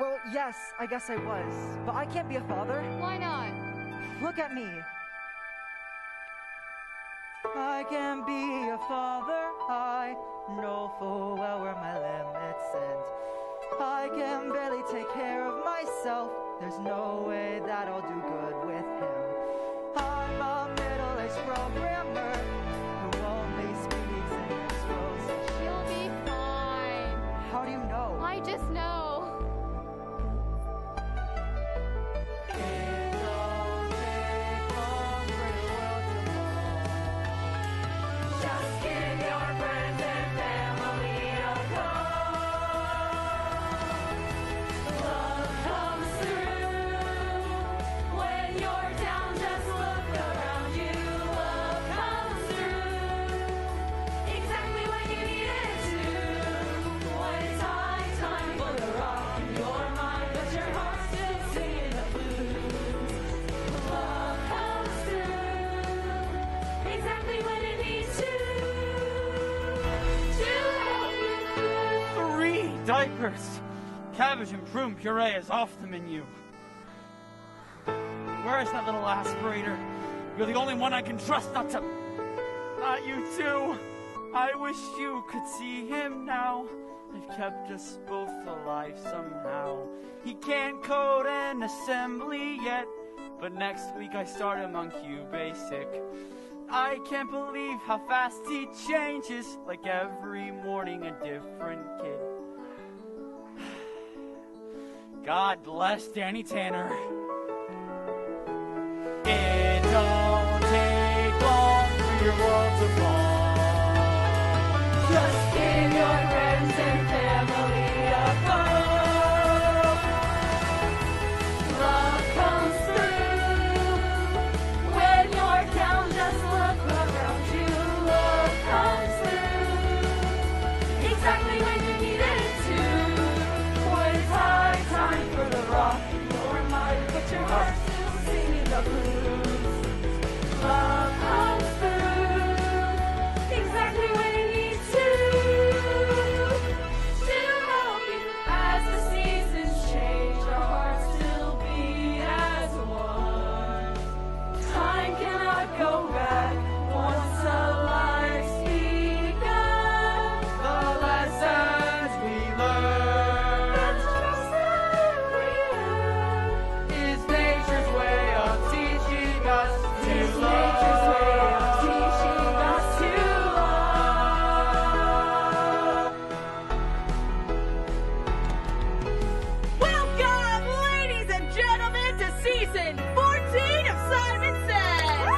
Well, yes, I guess I was. But I can't be a father. Why not? Look at me. I can be a father. I know full well where my limits end. I can barely take care of myself. There's no way that I'll do good with him. I'm a middle-aged programmer who only speaks in explosives. She'll be fine. How do you know? I just know. It don't take long for the world to fall. Just give your friends and family a call. Love comes through when you're down. Just look around you. Love comes through exactly when you need it to. When it's high time for the rock in your mind, but your heart's still singing the blues. Love comes through exactly when it needs to help you through. 3 diapers! Cabbage and prune puree is off the menu. Where is that little aspirator? You're the only one I can trust not to... Not you too. I wish you could see him now. I've kept us both alive somehow. He can't code an assembly yet, but next week I start him on Q Basic. I can't believe how fast he changes, like every morning a different kid. God bless Danny Tanner. It don't take long for your world to fall. Just give your friends and family a call. Love comes through when you're down. Just look around you. Love comes through exactly when you need it to. When it's high time for the rock in your mind, but your heart's still singing the blues. Love comes through exactly when it needs to help you. As the seasons change, our hearts still beat as one. Time cannot go back once a life's begun. The lessons we learn is nature's way of teaching us to love. Welcome, ladies and gentlemen, to season 14 of Simon Says,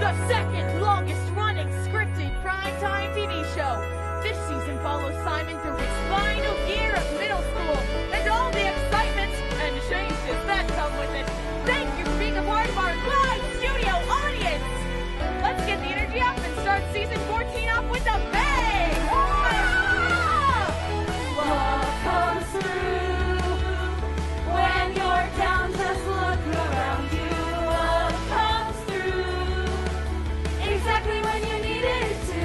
the second longest running scripted primetime TV show. This season follows Simon through his final year of middle school and all the excitements and changes that come with it. Thank you for being a part of our live studio audience. Let's get the energy up and start season 14 off with a bang! Love comes through when you're down. Just look around you. Love comes through exactly when you need it to.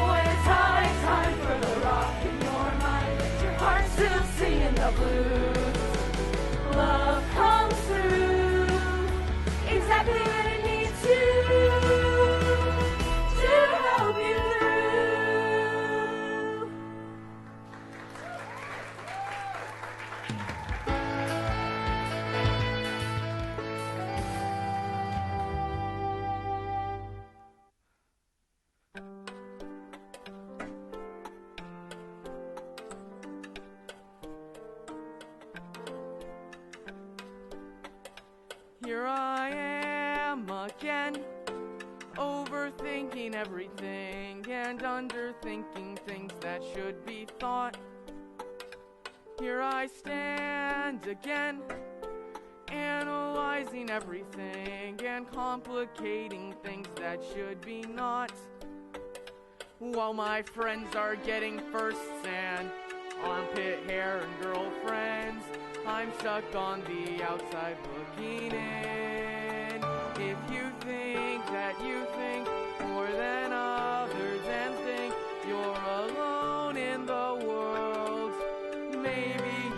When it's high time for the rock in your mind, but your heart's still singing the blues. Love comes through exactly when it needs to help you through. Here I am again, overthinking everything and underthinking things that should be thought. Here I stand again, analyzing everything and complicating things that should be not. While my friends are getting firsts and armpit hair and girlfriends, I'm stuck on the outside looking in. If you think that you think more than others and think you're alone in the world, maybe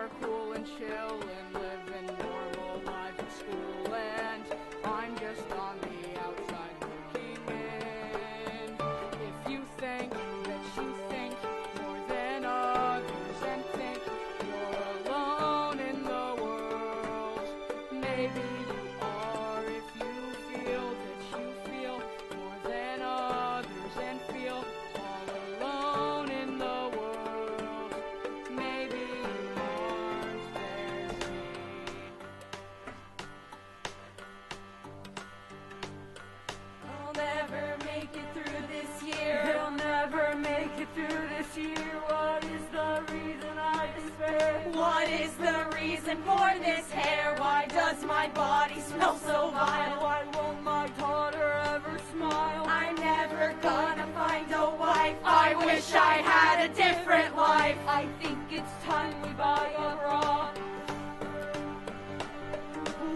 are cool and chill and living normal lives at school, and I'm just on the outside looking in. If you think that you think more than others and think you're alone in the world, maybe you are. If you feel that you feel more than others and feel all alone in the world, maybe you aren't. There's me. I'll never make it through this year. I'll never make it through this year. What is the reason I despair? What is the reason for this hair? Why does my body smell so vile? Why won't my daughter ever smile? I'm never gonna find a wife. I wish I had a different life. I think it's time we buy a bra.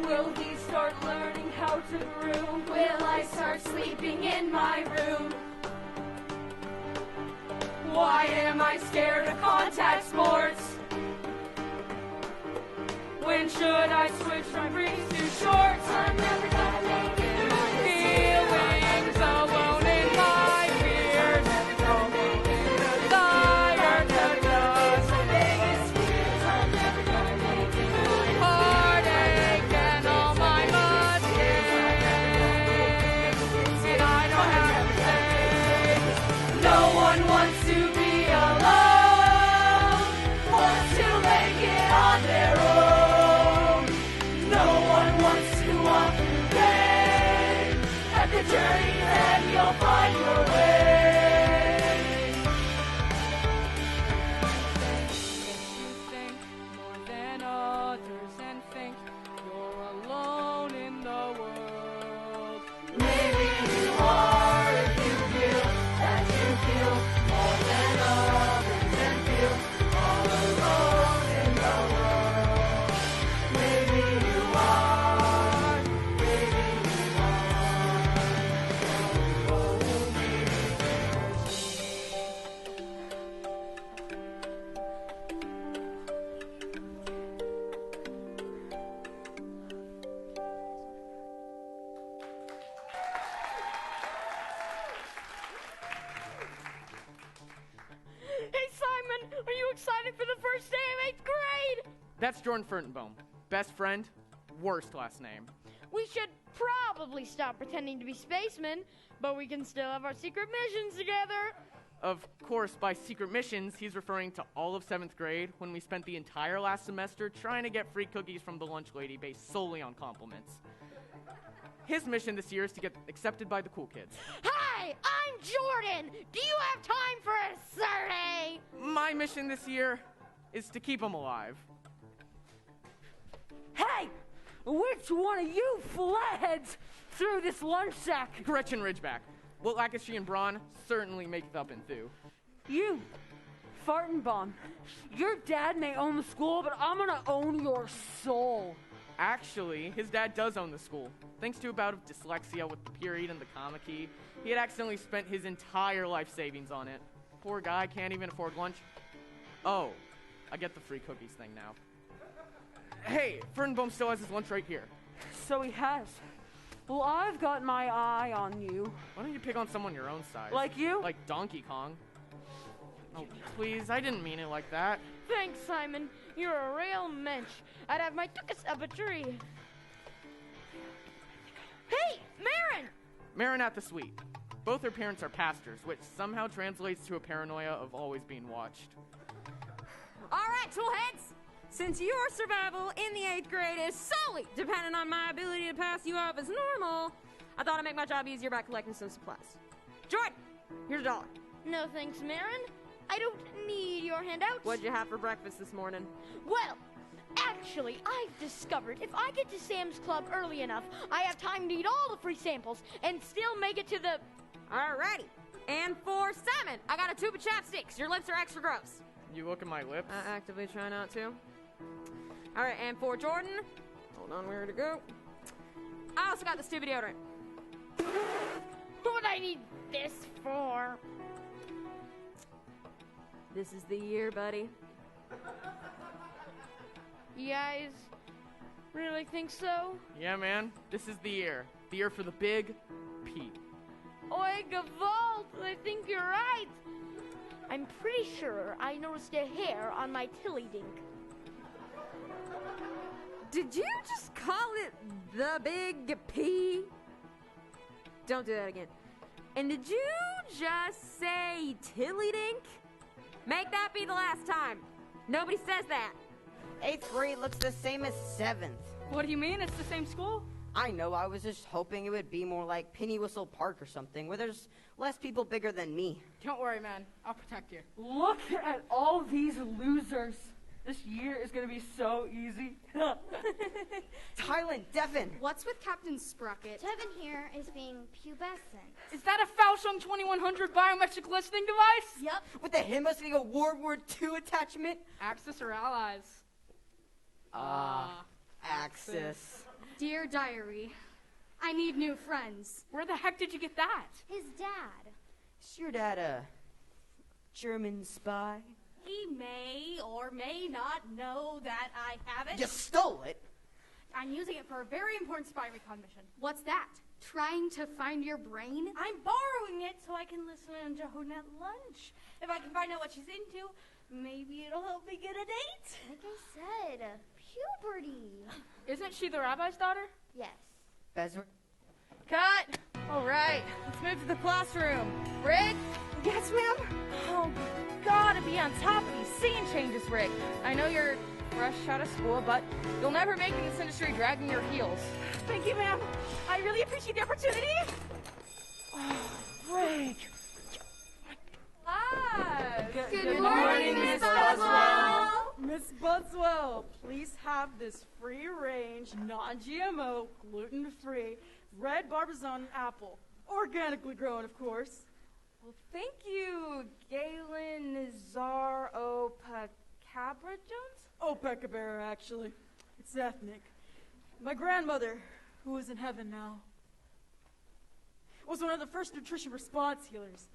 Will he start learning how to groom? Will I start sleeping in my room? Why am I scared of contact sports? When should I switch my briefs to shorts? I'm never gonna make it through this year. Feelings alone in my fears, alone in the desire to just My biggest fears, I'm never gonna make it through this heartache and all my mistakes, and I don't have to say. No one wants to be alone, wants to make it on their own. No one wants to walk through pain. At the journey ahead, you'll find your way. You think more than others and think you're alone in the world. Maybe you are if you feel that you feel more than others and feel all alone in the world. Maybe you are, maybe you are. Oh, Hey, Simon, are you excited for the first day of 8th grade? That's Jordan Furtenbaum. Best friend, worst last name. We should probably stop pretending to be spacemen, but we can still have our secret missions together. Of course, by secret missions, he's referring to all of 7th grade when we spent the entire last semester trying to get free cookies from the lunch lady based solely on compliments. His mission this year is to get accepted by the cool kids. Hi, I'm Jordan. Do you have time for a survey? My mission this year is to keep him alive. Hey! Which one of you flatheads threw this lunch sack? Gretchen Ridgeback. What Lancashire and Braun certainly maketh up in Thew. You, Fartenbaum. Your dad may own the school, but I'm gonna own your soul. Actually, his dad does own the school. Thanks to a bout of dyslexia with the period and the comma key, he had accidentally spent his entire life savings on it. Poor guy can't even afford lunch. Oh, I get the free cookies thing now. Hey, Furtenbaum still has his lunch right here. So he has. Well, I've got my eye on you. Why don't you pick on someone your own size? Like you? Like Donkey Kong. Oh, please, I didn't mean it like that. Thanks, Simon. You're a real mensch. I'd have my tuchus up a tree. Hey, Marin! Marin at the suite. Both her parents are pastors, which somehow translates to a paranoia of always being watched. All right, toolheads. Since your survival in the 8th grade is solely dependent on my ability to pass you off as normal, I thought I'd make my job easier by collecting some supplies. Jordan, here's $1. No thanks, Marin. I don't need your handouts. What'd you have for breakfast this morning? Well, actually, I've discovered if I get to Sam's Club early enough, I have time to eat all the free samples and still make it to the... Alrighty. And for Simon, I got a tube of chapsticks. Your lips are extra gross. You look at my lips? I actively try not to. Alright, and for Jordan, hold on, where to go? I also got the stupid deodorant. What would I need this for? This is the year, buddy. You guys really think so? Yeah, man. This is the year. The year for the big P. Oi, Gavalt, I think you're right. I'm pretty sure I noticed a hair on my tilly dink. Did you just call it the big P? Don't do that again. And did you just say Tillydink? Make that be the last time. Nobody says that. 8th grade looks the same as 7th. What do you mean? It's the same school? I know, I was just hoping it would be more like Penny Whistle Park or something, where there's less people bigger than me. Don't worry, man. I'll protect you. Look at all these losers. This year is going to be so easy. Tylen, Devin! What's with Captain Sprocket? Devin here is being pubescent. Is that a Falshung 2100 biometric listening device? Yep. With the him must've a World War II attachment? Axis or allies? Axis. Dear Diary, I need new friends. Where the heck did you get that? His dad. Is your dad a German spy? He may or may not know that I have it. You stole it! I'm using it for a very important spy recon mission. What's that? Trying to find your brain? I'm borrowing it so I can listen in Joan at lunch. If I can find out what she's into, maybe it'll help me get a date. Like I said, puberty. Isn't she the rabbi's daughter? Yes. Bezra? Cut! All right, let's move to the classroom. Rick? Yes, ma'am? Oh, gotta be on top of these scene changes, Rick. I know you're fresh out of school, but you'll never make it in this industry dragging your heels. Thank you, ma'am. I really appreciate the opportunity. Oh, Rick. Hi! Good morning, Miss Boswell. Miss Budswell, please have this free-range, non-GMO, gluten-free, red Barbizon apple. Organically grown, of course. Well, thank you, Galen Nazar Opacabra Jones? Opacabera, actually. It's ethnic. My grandmother, who is in heaven now, was one of the first nutrition response healers.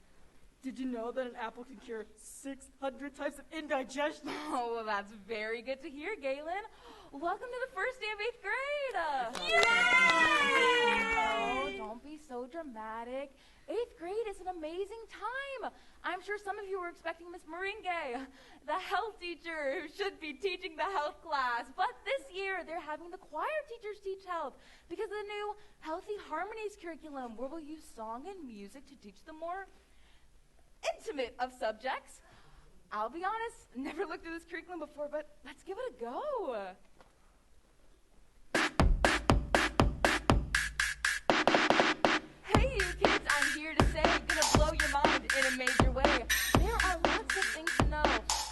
Did you know that an apple can cure 600 types of indigestion? Oh, well, that's very good to hear, Galen. Welcome to the first day of 8th grade. Yay! Oh, don't be so dramatic. 8th grade is an amazing time. I'm sure some of you were expecting Miss Moringue, the health teacher who should be teaching the health class. But this year, they're having the choir teachers teach health because of the new Healthy Harmonies curriculum, where we'll use song and music to teach the more intimate of subjects. I'll be honest, never looked at this curriculum before, but let's give it a go. Hey, you kids, I'm here to say, gonna blow your mind in a major way. There are lots of things to know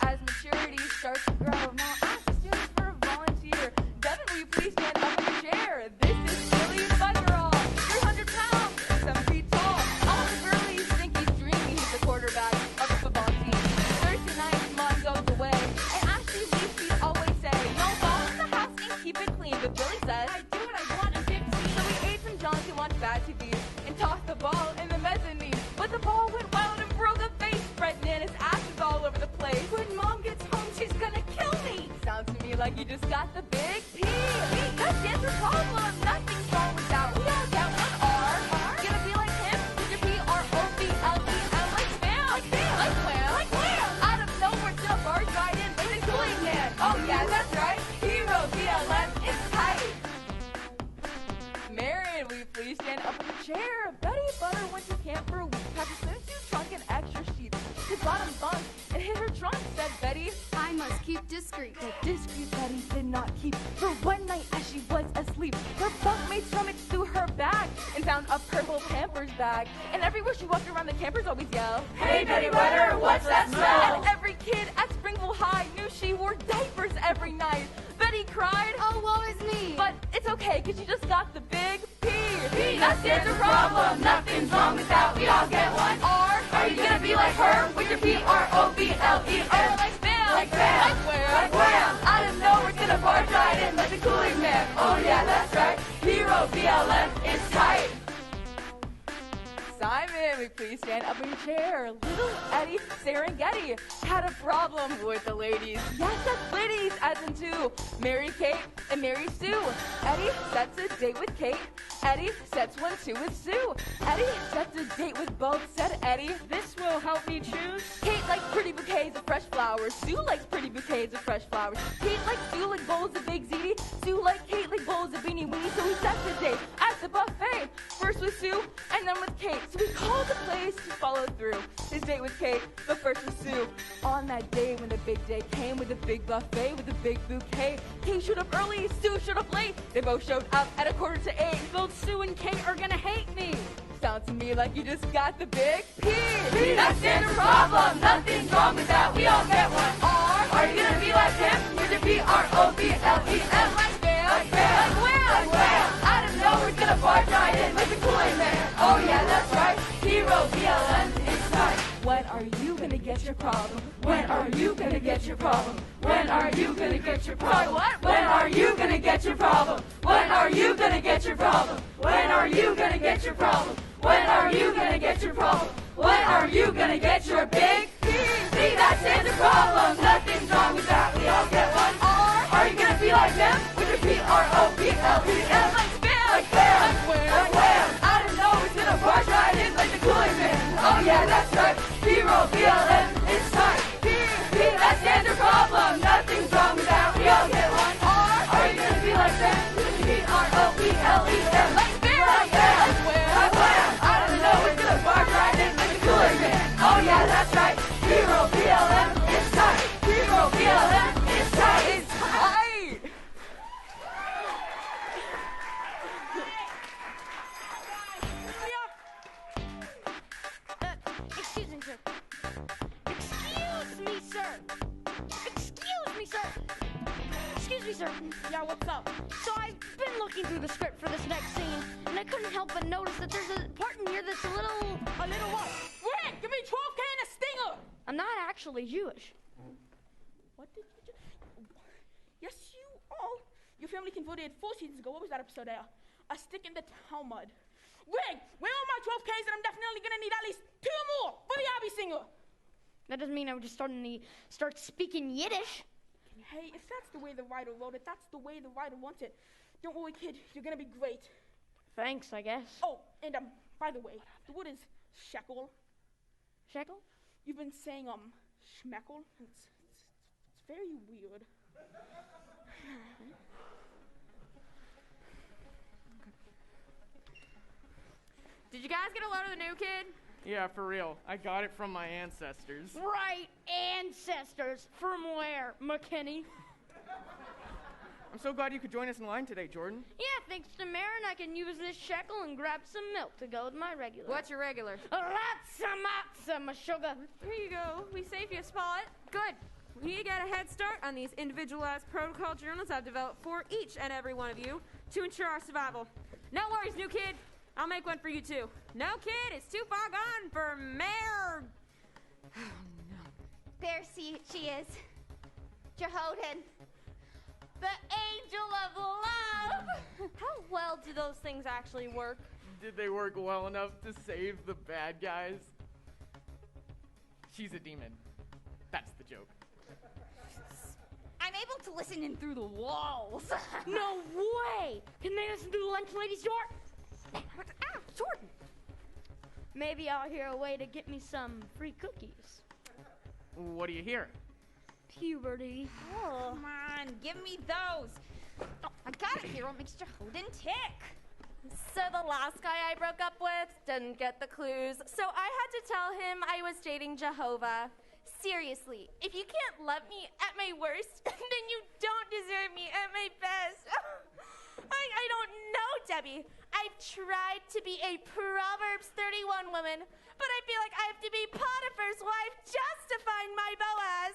as maturity starts to grow. Now, ask the students for a volunteer. Devin, will you please stand up in your chair? This is Billy the Buggerall, 300 pounds, 7 feet tall. All the girlies think he's dreamy. He's the quarterback of the football team. Thursday night, his mom goes away, and as she leaves, she'd always say, no balls in the house and keep it clean. But Billy says, I do what I want and didn't see. So we ate some junk and watched bad TV and tossed the ball in the mezzanine. But the ball went wild and broke a face, spreading in his ashes all over the place. When Mom gets home, she's gonna kill me. Sounds to me like you just got the big P. That stands for problem. Nothing's wrong with that. We all get one R. Gonna be like him with your P-R-O-B-L-E-M like spam. Like spam. Like wham. Like wham. Out of nowhere, it's gonna barge right in with a cooling man. Oh yeah, that's right. Hero BLM is tight. Marion, will you please stand up in the chair? Betty Butter went to camp for a week, had to swimsuit trunk and extra sheets. His bottom bunk and hit her trunk, said Betty. I must keep discreet. But discreet Betty did not keep. For one night as she was asleep, her bunkmates rummaged through her bag and found a purple Pampers bag. And everywhere she walked around, the campers always yell, Hey Betty Butter, what's that smell? And every kid at Springville High knew she wore diapers every night. Betty cried, Oh, woe is me. but it's okay, cause you just got the big P. That stands for problem. Nothing's wrong with that. We all get one R. Are you gonna be like her with your P-R-O-B-L-E-M? Like spam. Like spam. Like wham. Like wham. Out of nowhere, it's gonna barge right in like the cooling man. Oh yeah, that's right. Hero BLM is tight. Simon, will we please stand up in your chair? Little Eddie Serengeti had a problem with the ladies. Yes, that's ladies, as in two. Mary Kate and Mary Sue. Eddie sets a date with Kate. Eddie sets one too with Sue. Eddie sets a date with both, said Eddie. This will help me choose. Kate likes pretty bouquets of fresh flowers. Sue likes pretty bouquets of fresh flowers. Kate likes Sue like bowls of Big Ziti. Sue likes Kate like bowls of Beanie Weenie. So he sets the date at the buffet. First with Sue and then with Kate. So he called the place to follow through. His date with Kate, but first with Sue. On that day when the big day came with a big buffet with a big bouquet. Kate showed up early, Sue showed up late. They both showed up at 7:45. Both Sue and Kate are gonna hate me. Sounds to me like you just got the big P. P, that's standard problem. Nothing's wrong with that. We all get one. R, are you gonna be like him? Here's your P-R-O-B-L-E-M. Like Bam, like Bam, like Wham, like Wham. Out of nowhere, we're gonna barge right in like the Kool-Aid Man. Oh yeah, that's right. Hero, B-L-M, it's time. When are you gonna get your problem? When are you gonna get your problem? When are you gonna get your problem? When are you gonna get your problem? When are you gonna get your problem? When are you gonna get your problem? When are you gonna get your problem? When are you gonna get your big P? See, that stands a problem. Nothing's wrong with that. We all get one. R, are you gonna be like them? With your P-R-O-B-L-E-M. Like Bam, like Bam, like Wham, like Wham. Out of nowhere, it's gonna barge right in like the Kool-Aid Man. Oh yeah, that's right. Hero, B-L-M, it's time. P, that stands a problem. Nothing's wrong with that. We all get one. R, are you gonna be like them? With your P-R-O-B-L-E-M. Like Bam, like Bam, like Wham, like Wham. Out of nowhere, it's gonna barge right in like the Kool-Aid Man. Oh yeah, that's right. Hero, B-L-M, it's time. Hero, B-L-M, it's time. It's tight. Excuse me, sir. Excuse me, sir. Excuse me, sir. Excuse me, sir. Yeah, what's up? So I've been looking through the script for this next scene, and I couldn't help but notice that there's a part in here that's a little... A little what? Rick, give me 12K and a stinger! I'm not actually Jewish. What did you do? Yes, you are. Your family converted 4 seasons ago. What was that episode there? A stick in the Talmud. Rick, where are my 12Ks? And I'm definitely gonna need at least 2 more for the Abby singer. That doesn't mean I would just start speaking Yiddish. Hey, if that's the way the writer wrote it, that's the way the writer wants it. Don't worry, kid. You're gonna be great. Thanks, I guess. Oh, and by the way, the word is shekel. Shekel? You've been saying schmeckle. It's very weird. Did you guys get a load of the new kid? Yeah, for real. I got it from my ancestors. Right, ancestors. From where, McKinney? I'm so glad you could join us in line today, Jordan. Yeah, thanks to Marin, I can use this shekel and grab some milk to go with my regular. What's your regular? Lots of my sugar. Here you go. We saved you a spot. Good. We need to get a head start on these individualized protocol journals I've developed for each and every one of you to ensure our survival. No worries, new kid. I'll make one for you, too. No, kid, it's too far gone for Mayor... Oh, no. There she is. Jehoden. The angel of love. How well do those things actually work? Did they work well enough to save the bad guys? She's a demon. That's the joke. I'm able to listen in through the walls. No way! Can they listen through the lunch lady's door? Jordan. Maybe I'll hear a way to get me some free cookies. What do you hear? Puberty. Oh. Come on, give me those. Oh, I gotta hear what makes Jehoden tick. So the last guy I broke up with didn't get the clues, so I had to tell him I was dating Jehovah. Seriously, if you can't love me at my worst, then you don't deserve me at my best. I don't know, Debbie. I've tried to be a Proverbs 31 woman, but I feel like I have to be Potiphar's wife just to find my Boaz.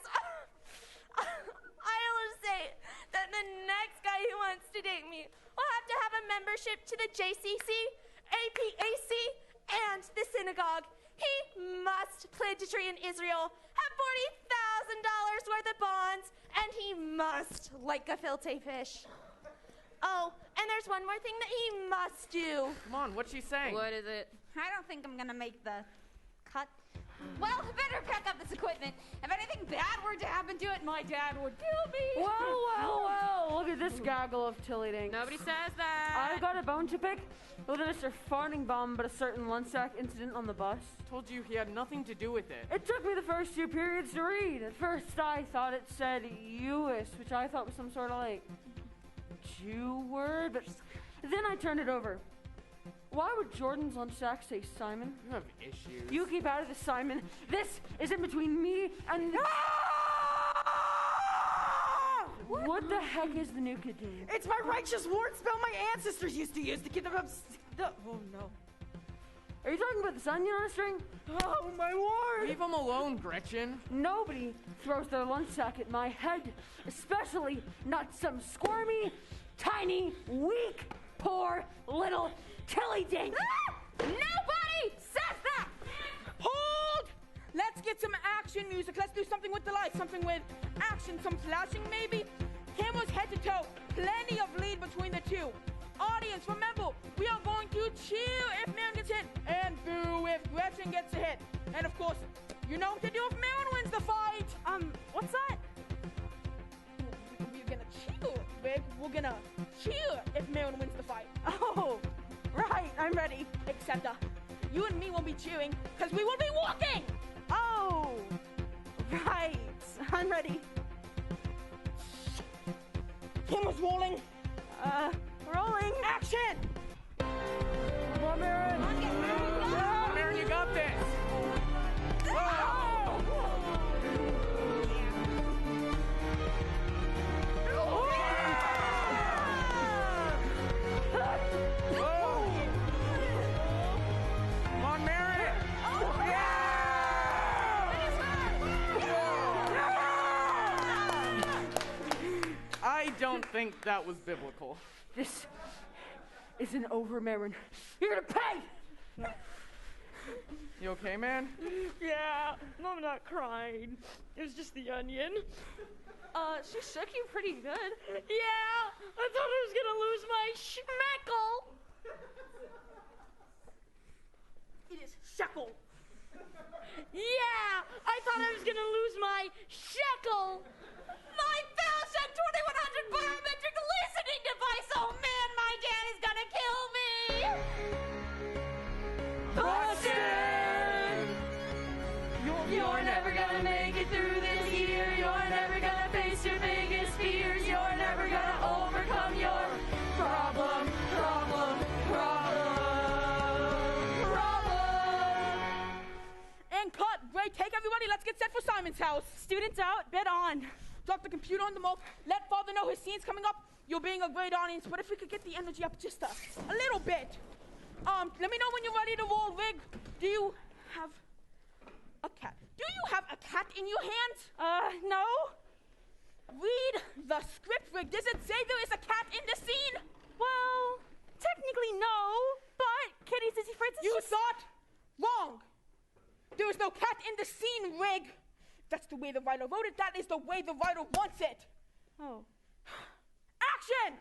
I'll say that the next guy who wants to date me will have to have a membership to the JCC, APAC, and the synagogue. He must pledge a tree in Israel, have $40,000 worth of bonds, and he must like a fillet fish. Oh, and there's one more thing that he must do. Come on, what's she saying? What is it? I don't think I'm gonna make the cut. Well, I better pack up this equipment. If anything bad were to happen to it, my dad would kill me. Well, look at this gaggle of tillydink. Nobody says that. I've got a bone to pick with Mr. Farting Bomb, but a certain lunch sack incident on the bus. Told you he had nothing to do with it. It took me the first 2 periods to read. At first, I thought it said Uis, which I thought was some sort of, like, Jew word, but then I turned it over. Why would Jordan's lunch sack say Simon? You have issues. You keep out of this, Simon. This is in between me and... What the heck is the new kid doing? It's my righteous ward spell my ancestors used to use to get them up... Oh, no. Are you talking about the sun on a string? Oh, my ward! Leave him alone, Gretchen. Nobody throws their lunch sack at my head, especially not some squirmy, tiny, weak, poor, little tillydink. Nobody says that! Hold! Let's get some action music. Let's do something with the lights, something with action, some flashing maybe. Cameras head to toe, plenty of lead between the two. Audience, remember, we are going to cheer if man gets hit and boo if Gretchen gets a hit. And of course, you know what to do if Marin wins the fight. What's that? We're gonna cheer, Rick. We're gonna cheer if Marin wins the fight. Oh, right, I'm ready. Except you and me won't be cheering because we will be walking. Oh, right, I'm ready. Cameras rolling. Rolling. Action! Come on, Marin. Marin, you got this. Come on, Marin. I don't think that was biblical. This isn't over, Marin. You're gonna pay! You okay, man? Yeah, I'm not crying. It was just the onion. She shook you pretty good. Yeah, I thought I was gonna lose my schmeckle. It is shekel. Yeah, I thought I was gonna lose my shekel. My 1,2100 biometric listening device! Oh man, my dad is gonna kill me! Busted! You're never gonna make it through this year. You're never gonna face your biggest fears. You're never gonna overcome your problem. And cut. Great, take everybody. Let's get set for Simon's house. Students out, bed on. Drop the computer on the mouth. Let Father know his scene's coming up. You're being a great audience, but if we could get the energy up just a little bit. Let me know when you're ready to roll, Rig. Do you have a cat? Do you have a cat in your hands? No. Read the script, Rig. Does it say there is a cat in the scene? Well, technically no, but Kitty Sissy Fritz is You thought wrong. There is no cat in the scene, Rig. That's the way the writer wrote it. That is the way the writer wants it. Oh. Action!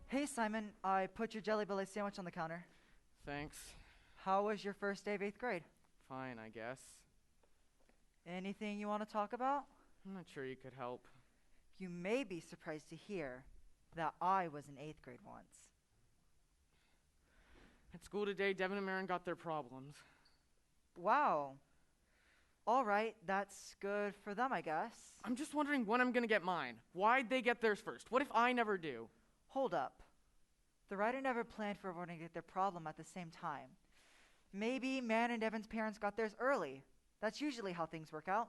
Hey, Simon, I put your Jelly Belly sandwich on the counter. Thanks. How was your first day of 8th grade? Fine, I guess. Anything you want to talk about? I'm not sure you could help. You may be surprised to hear that I was in 8th grade once. At school today, Devin and Marin got their problems. Wow. All right, that's good for them, I guess. I'm just wondering when I'm gonna get mine. Why'd they get theirs first? What if I never do? Hold up. The writer never planned for everyone to get their problem at the same time. Maybe Man and Devin's parents got theirs early. That's usually how things work out.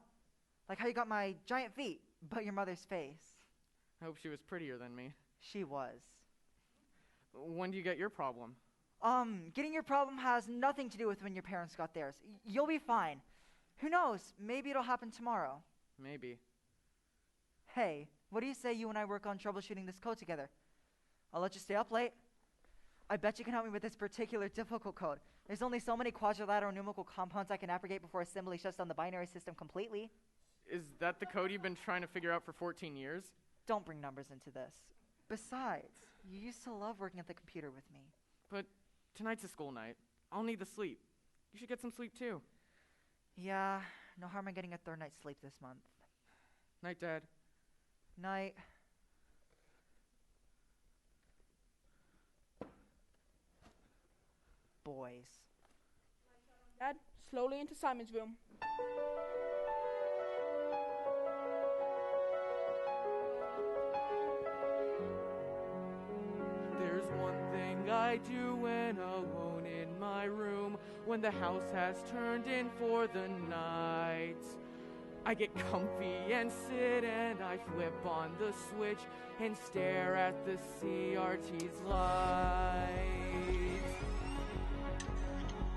Like how you got my giant feet, but your mother's face. I hope she was prettier than me. She was. When do you get your problem? Getting your problem has nothing to do with when your parents got theirs. You'll be fine. Who knows? Maybe it'll happen tomorrow. Maybe. Hey, what do you say you and I work on troubleshooting this code together? I'll let you stay up late. I bet you can help me with this particular difficult code. There's only so many quadrilateral numerical compounds I can abrogate before assembly shuts down the binary system completely. Is that the code you've been trying to figure out for 14 years? Don't bring numbers into this. Besides, you used to love working at the computer with me. But tonight's a school night. I'll need the sleep. You should get some sleep too. Yeah, no harm in getting a third night's sleep this month. Night, Dad. Night. Boys. Dad, slowly into Simon's room. There's one thing I do when alone in my room, when the house has turned in for the night. I get comfy and sit and I flip on the switch and stare at the CRT's light.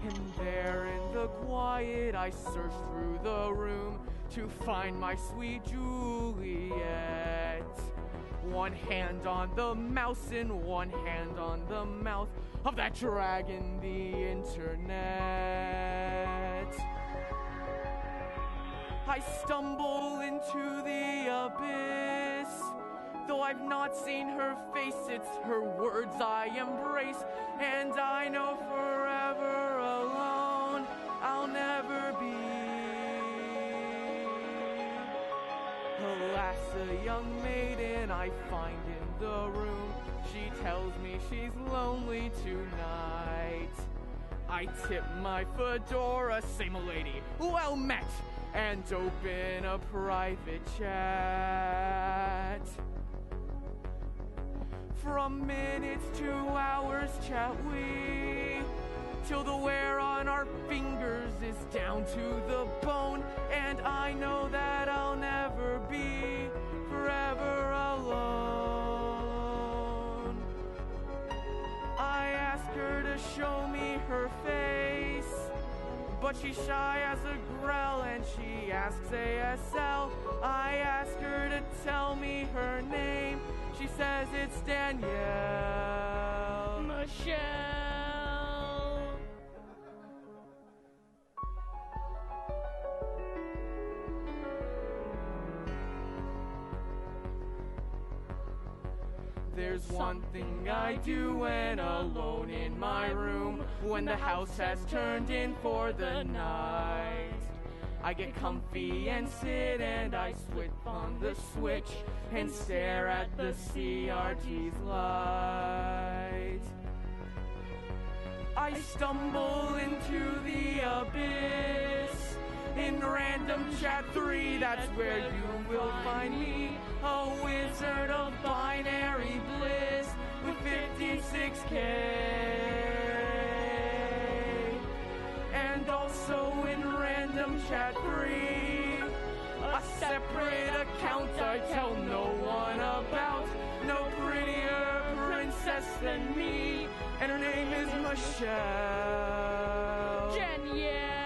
And there in the quiet I search through the room to find my sweet Juliet. One hand on the mouse and one hand on the mouth of that dragon, the internet. I stumble into the abyss. Though I've not seen her face, it's her words I embrace. And I know forever alone I'll never be. Alas, a young maiden I find in the room. She tells me she's lonely tonight. I tip my fedora, say milady, well met, and open a private chat. From minutes to hours chat we, till the wear on our fingers is down to the bone. And I know that I'll never be forever alone. I ask her to show me her face, but she's shy as a grell and she asks ASL. I ask her to tell me her name. She says it's Danielle. Michelle. There's one thing I do when alone in my room, when the house has turned in for the night. I get comfy and sit and I switch on the switch and stare at the CRT's light. I stumble into the abyss in random chat 3, that's where you will find me, a wizard of binary bliss with 56K. And also in random chat 3, a separate account I tell no one about, no prettier princess than me, and her name is Michelle. Danielle.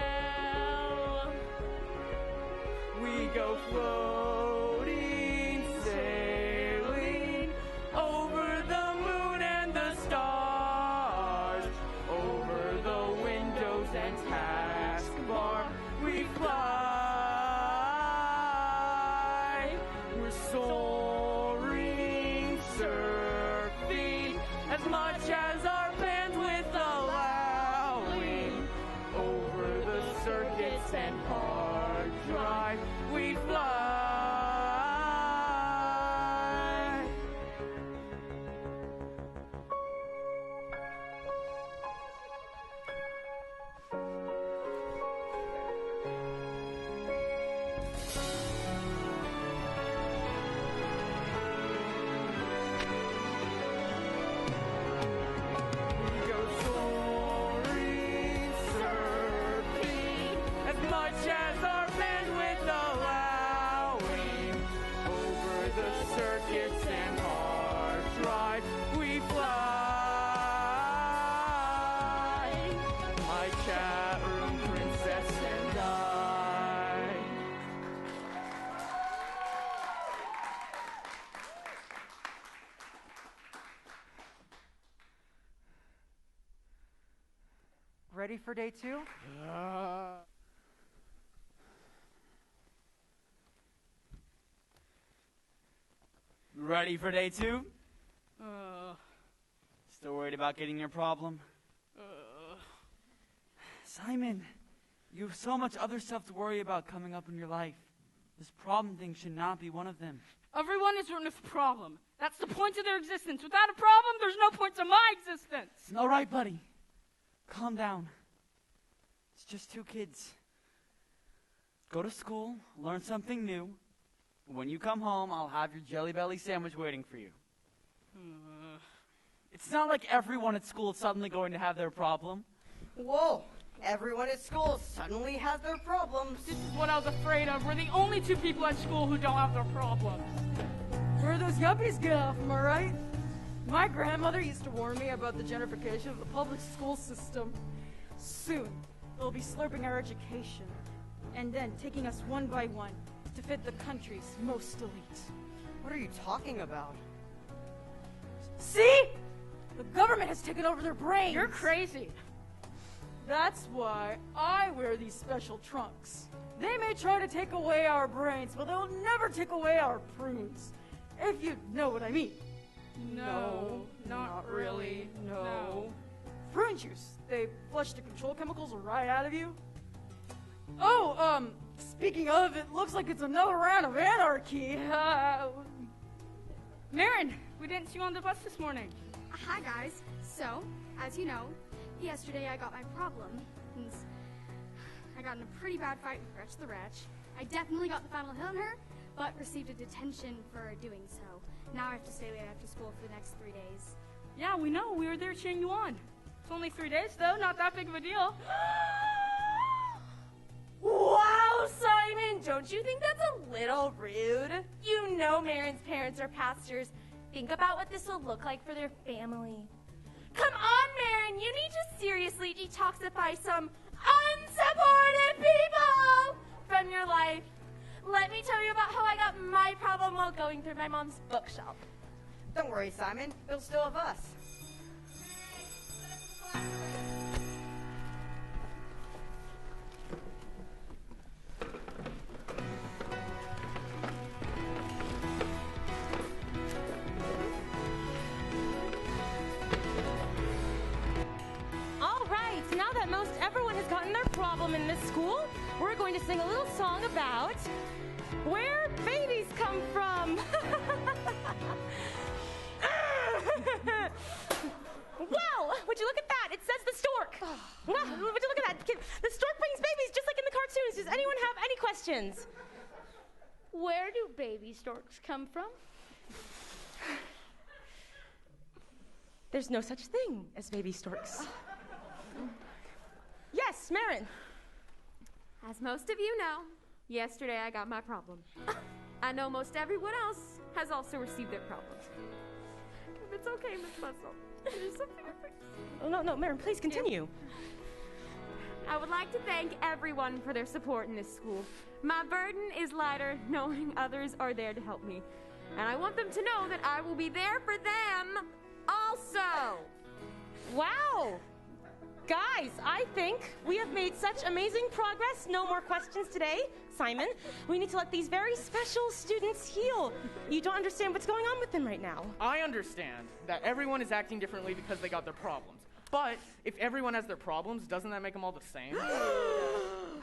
We go floating, sailing over the moon and the stars, over the windows and taskbar. We fly, we're soaring, surfing as much as our bandwidth allowing, over the circuits and hard drive. We fly. We go soaring, surfing as much as our bandwidth allowing, over the circuits and hard drive. We fly. My chat room princess and I. Ready for day 2? Ready for day 2? Still worried about getting your problem? Simon, you have so much other stuff to worry about coming up in your life. This problem thing should not be one of them. Everyone is running with a problem. That's the point of their existence. Without a problem, there's no point to my existence. All right, buddy. Calm down. It's just 2 kids. Go to school, learn something new. When you come home, I'll have your Jelly Belly sandwich waiting for you. It's not like everyone at school is suddenly going to have their problem. Whoa! Everyone at school suddenly has their problems. This is what I was afraid of. We're the only 2 people at school who don't have their problems. Where those yuppies get off, am I right? My grandmother used to warn me about the gentrification of the public school system. Soon, they'll be slurping our education, and then taking us one by one to fit the country's most elite. What are you talking about? See? The government has taken over their brains. You're crazy. That's why I wear these special trunks. They may try to take away our brains, but they'll never take away our prunes. If you know what I mean. No, not really. No. Prune juice. They flush the control chemicals right out of you. Oh, speaking of, it looks like it's another round of anarchy. Marin, we didn't see you on the bus this morning. Hi, guys. So, as you know, yesterday I got my problem. I got in a pretty bad fight with Gretch the Wretch. I definitely got the final hit on her, but received a detention for doing so. Now I have to stay late after school for the next 3 days. Yeah, we know. We were there cheering you on. It's only 3 days, though. Not that big of a deal. Wow, Simon, don't you think that's a little rude? You know Marin's parents are pastors. Think about what this will look like for their family. Come on, Marin, you need to seriously detoxify some unsupported people from your life. Let me tell you about how I got my problem while going through my mom's bookshelf. Don't worry, Simon. It'll still have us. All right, now that most everyone has gotten their problem in this school, we're going to sing a little song about where babies come from. Wow, would you look at that? It says the stork. Wow, would you look at that? The stork brings babies just like in the cartoons. Does anyone have any questions? Where do baby storks come from? There's no such thing as baby storks. Yes, Marin. As most of you know, yesterday I got my problem. I know most everyone else has also received their problems. If it's okay, Miss Muscle, there's something to fix. Oh, no, Marin, please continue. I would like to thank everyone for their support in this school. My burden is lighter knowing others are there to help me. And I want them to know that I will be there for them also. Wow. Guys, I think we have made such amazing progress. No more questions today. Simon, we need to let these very special students heal. You don't understand what's going on with them right now. I understand that everyone is acting differently because they got their problems. But if everyone has their problems, doesn't that make them all the same?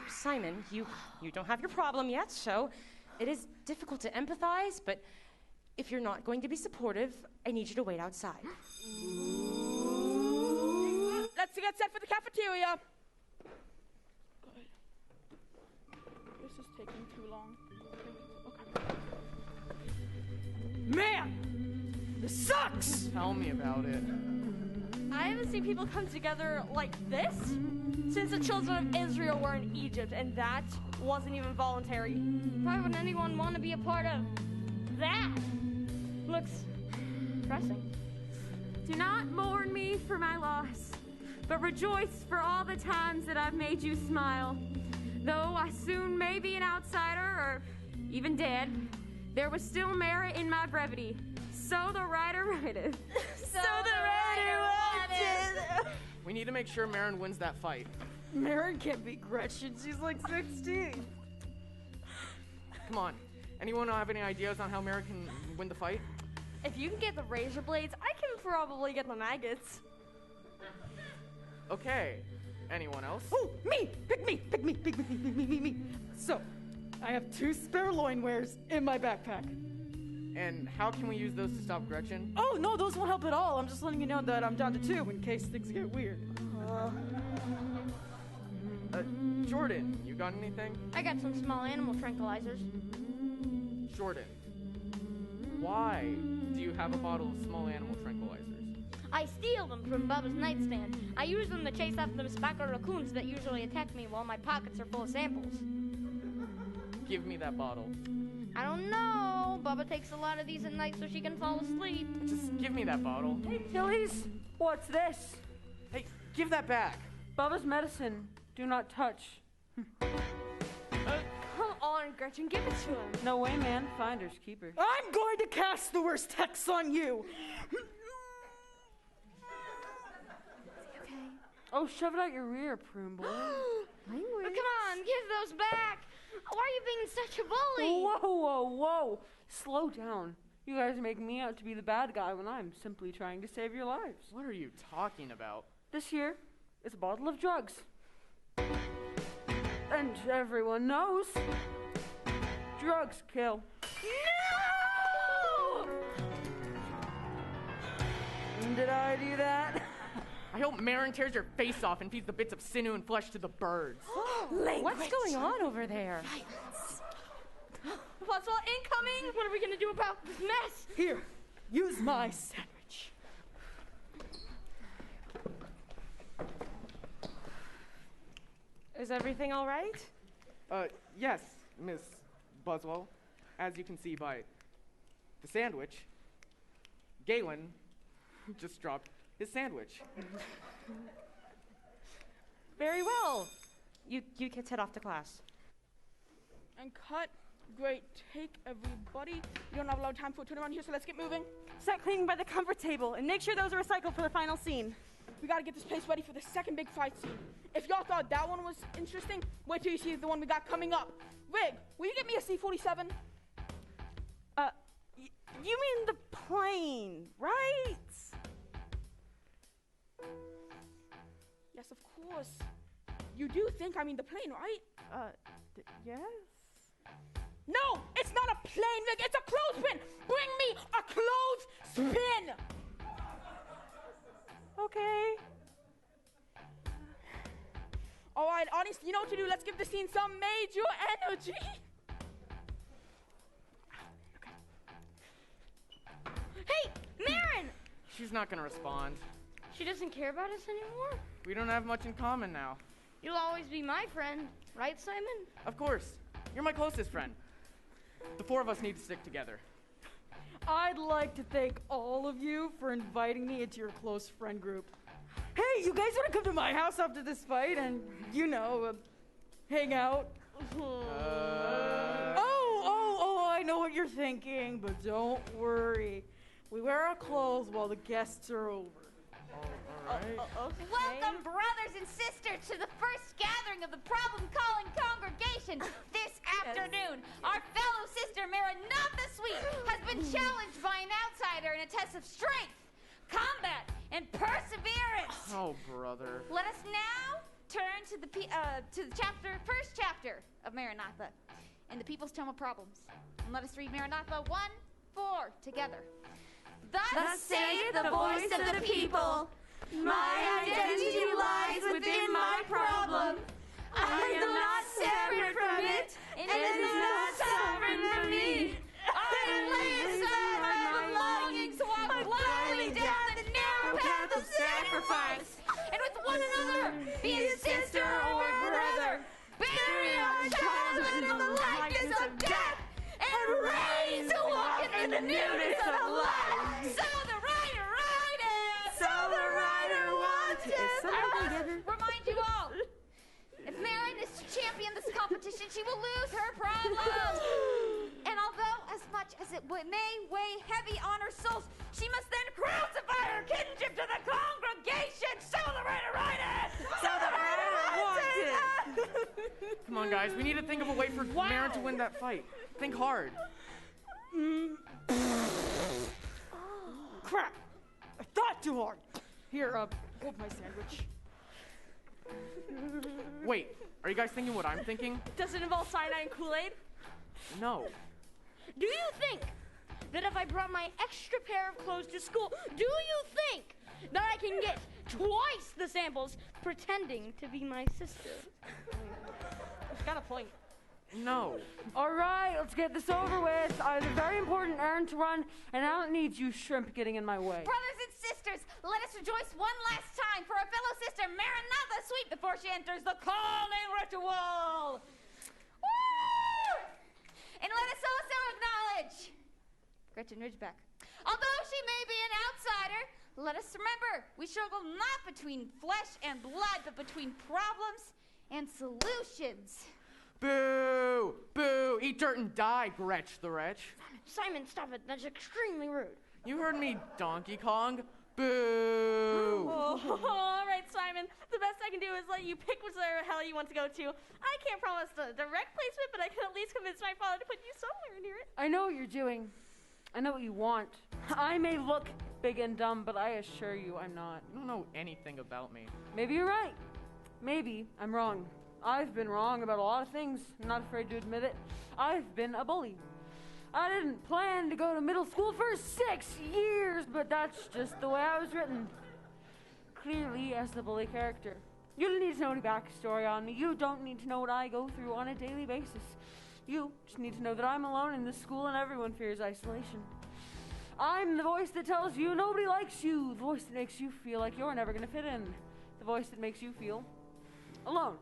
Simon, you don't have your problem yet, so it is difficult to empathize, but if you're not going to be supportive, I need you to wait outside. Let's get set for the cafeteria. Good. This is taking too long. Okay. Man! This sucks! Tell me about it. I haven't seen people come together like this since the children of Israel were in Egypt, and that wasn't even voluntary. Why would anyone want to be a part of that? Looks depressing. Do not mourn me for my loss, but rejoice for all the times that I've made you smile. Though I soon may be an outsider or even dead, there was still merit in my brevity. So the writer writeth. So the writer wanted. We need to make sure Marin wins that fight. Marin can't beat Gretchen. She's like 16. Come on. Anyone have any ideas on how Marin can win the fight? If you can get the razor blades, I can probably get the maggots. Okay. Anyone else? Oh, me! Pick me! Pick me! Pick me! Pick me! Pick me! Pick me! So, I have 2 spare loin wares in my backpack. And how can we use those to stop Gretchen? Oh, no, those won't help at all. I'm just letting you know that I'm down to 2 in case things get weird. Jordan, you got anything? I got some small animal tranquilizers. Jordan, why do you have a bottle of small animal tranquilizers? I steal them from Bubba's nightstand. I use them to chase after the spacker raccoons that usually attack me while my pockets are full of samples. Give me that bottle. I don't know. Bubba takes a lot of these at night so she can fall asleep. Just give me that bottle. Hey, Tillies, what's this? Hey, give that back. Bubba's medicine. Do not touch. Come on, Gretchen, give it to him. No way, man. Finders keepers. I'm going to cast the worst hex on you. Okay. Oh, shove it out your rear, prune boy. Come on, give those back. Why are you being such a bully? Whoa. Slow down. You guys make me out to be the bad guy when I'm simply trying to save your lives. What are you talking about? This here is a bottle of drugs. And everyone knows, drugs kill. No! Did I do that? I hope Marin tears your face off and feeds the bits of sinew and flesh to the birds. What's going on over there? Puzzle incoming! What are we gonna do about this mess? Here, use my sandwich. Is everything all right? Yes, Miss Buzzwell. As you can see by the sandwich, Galen just dropped his sandwich. Very well. You kids head off to class. And cut. Great. Take everybody. You don't have a lot of time for a turnaround here, so let's get moving. Start cleaning by the comfort table and make sure those are recycled for the final scene. We gotta get this place ready for the second big fight scene. If y'all thought that one was interesting, wait till you see the one we got coming up. Rig, will you get me a C-47? You mean the plane, right? Yes, of course. You do think I mean the plane, right? Yes. No, it's not a plane, Rig. It's a clothespin. Bring me a clothespin. Okay. All right, audience, you know what to do. Let's give the scene some major energy. Hey, Marin! She's not gonna respond. She doesn't care about us anymore? We don't have much in common now. You'll always be my friend, right, Simon? Of course. You're my closest friend. The 4 of us need to stick together. I'd like to thank all of you for inviting me into your close friend group. Hey, you guys want to come to my house after this fight and, hang out? Oh, I know what you're thinking, but don't worry. We wear our clothes while the guests are over. Alright. Okay. Welcome, brothers and sisters, to the first gathering of the problem-calling congregation this afternoon. Our fellow sister, Maranatha Sweet, has been challenged by an outsider in a test of strength, combat, and perseverance. Oh, brother. Let us now turn to the first chapter of Maranatha in the People's Tome of Problems. And let us read Maranatha 1-4 together. Thus saith the voice of the people. My identity lies within my problem. I am not separate from it, and it is not sovereign of me. I lay aside my belongings while gliding down the narrow path of sacrifice, and with one another, be it sister or brother, bury our childhood in the likeness of death, and raise to walk in the newness of life. So the writer writeth. So the writer wanteth. I must remind you all, if Marin is to champion this competition, she will lose her problem. And although as much as it may weigh heavy on her soul, she must then crucify her kinship to the congregation. So the writer writeth. So the writer wanteth. Come on, guys. We need to think of a way for Marin to win that fight. Think hard. crap! I thought too hard. Here, hold my sandwich. Wait, are you guys thinking what I'm thinking? Does it involve cyanide and Kool-Aid? No. Do you think that if I brought my extra pair of clothes to school, do you think that I can get twice the samples pretending to be my sister? I've got a point. No. All right, let's get this over with. I have a very important errand to run, and I don't need you shrimp getting in my way. Brothers and sisters, let us rejoice one last time for our fellow sister Maranatha Sweet before she enters the calling ritual. Woo! And let us also acknowledge Gretchen Ridgeback. Although she may be an outsider, let us remember we struggle not between flesh and blood, but between problems and solutions. Boo! Boo! Eat dirt and die, Gretch the Wretch. Simon, stop it. That's extremely rude. You heard me, Donkey Kong. Boo! Oh, all right, Simon. The best I can do is let you pick which hell you want to go to. I can't promise the direct placement, but I can at least convince my father to put you somewhere near it. I know what you're doing. I know what you want. I may look big and dumb, but I assure you I'm not. You don't know anything about me. Maybe you're right. Maybe I'm wrong. I've been wrong about a lot of things. I'm not afraid to admit it. I've been a bully. I didn't plan to go to middle school for 6 years, but that's just the way I was written. Clearly, as the bully character. You don't need to know any backstory on me. You don't need to know what I go through on a daily basis. You just need to know that I'm alone in this school and everyone fears isolation. I'm the voice that tells you nobody likes you. The voice that makes you feel like you're never going to fit in. The voice that makes you feel alone.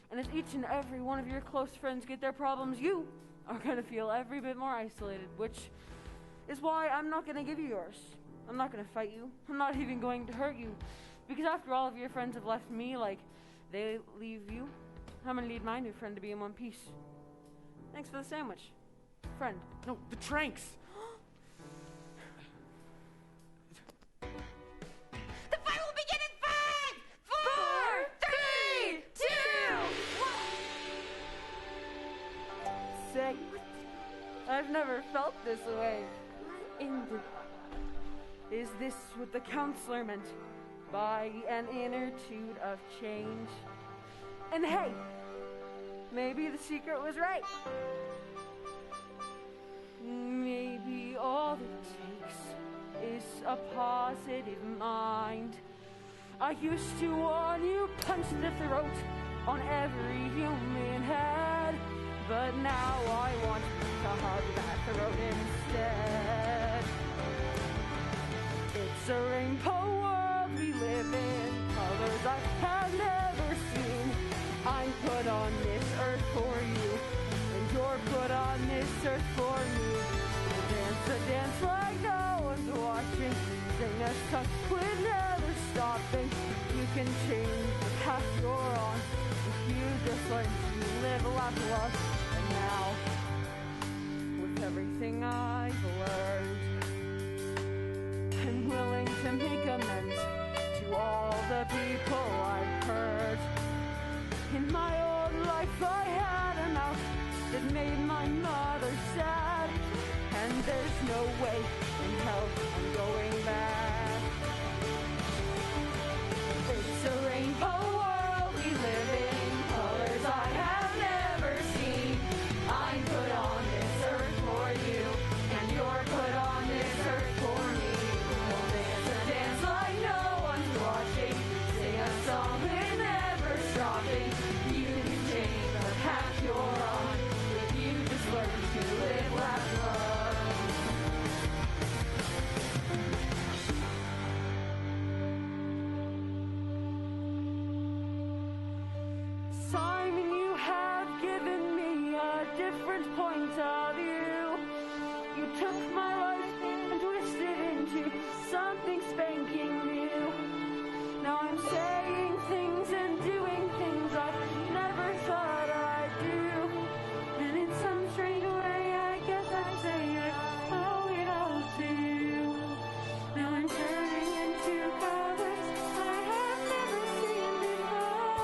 And as each and every one of your close friends get their problems, you are going to feel every bit more isolated, which is why I'm not going to give you yours. I'm not going to fight you. I'm not even going to hurt you. Because after all of your friends have left me like they leave you, I'm going to need my new friend to be in one piece. Thanks for the sandwich. Friend. No, the tranks. The fight will begin in 5, 4, 3, 2, 1. Say, I've never felt this way. Is this what the counselor meant by an attitude of change? And hey, maybe the secret was right. Maybe all it takes is a positive mind. I used to want you punched in the throat on every human head, but now I want to hug that throat instead. It's a rainbow world we live in, colors I have never seen. I'm put on this earth for you, and you're put on this earth for me. We'll dance a dance like no one's watching, sing a song with never stopping. You can change the path you're on if you just learn to live, laugh, love. And now, with everything I've learned, I'm willing to make amends to all the people I've hurt. In my old life I had a mouth that made my mother sad, and there's no way in hell I'm going back. It's a rainbow world we live in, colors I have never seen. I'm put on this earth for you, and you're put on this earth for me. We'll dance a dance like no one's watching, sing a song with never stopping. You can change the path you're on if you just learn to live, laugh, love. Simon, you have given me a different point of view. You took my life and twisted it into something spanking new. Now I'm saying things and doing things I never thought I'd do. And in some strange way, I guess I'd say I owe it all to you. Now I'm turning into colors I have never seen before.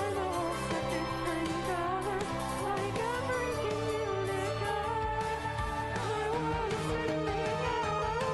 And all such different colors, like a breaking unicorn. My world is suddenly gone.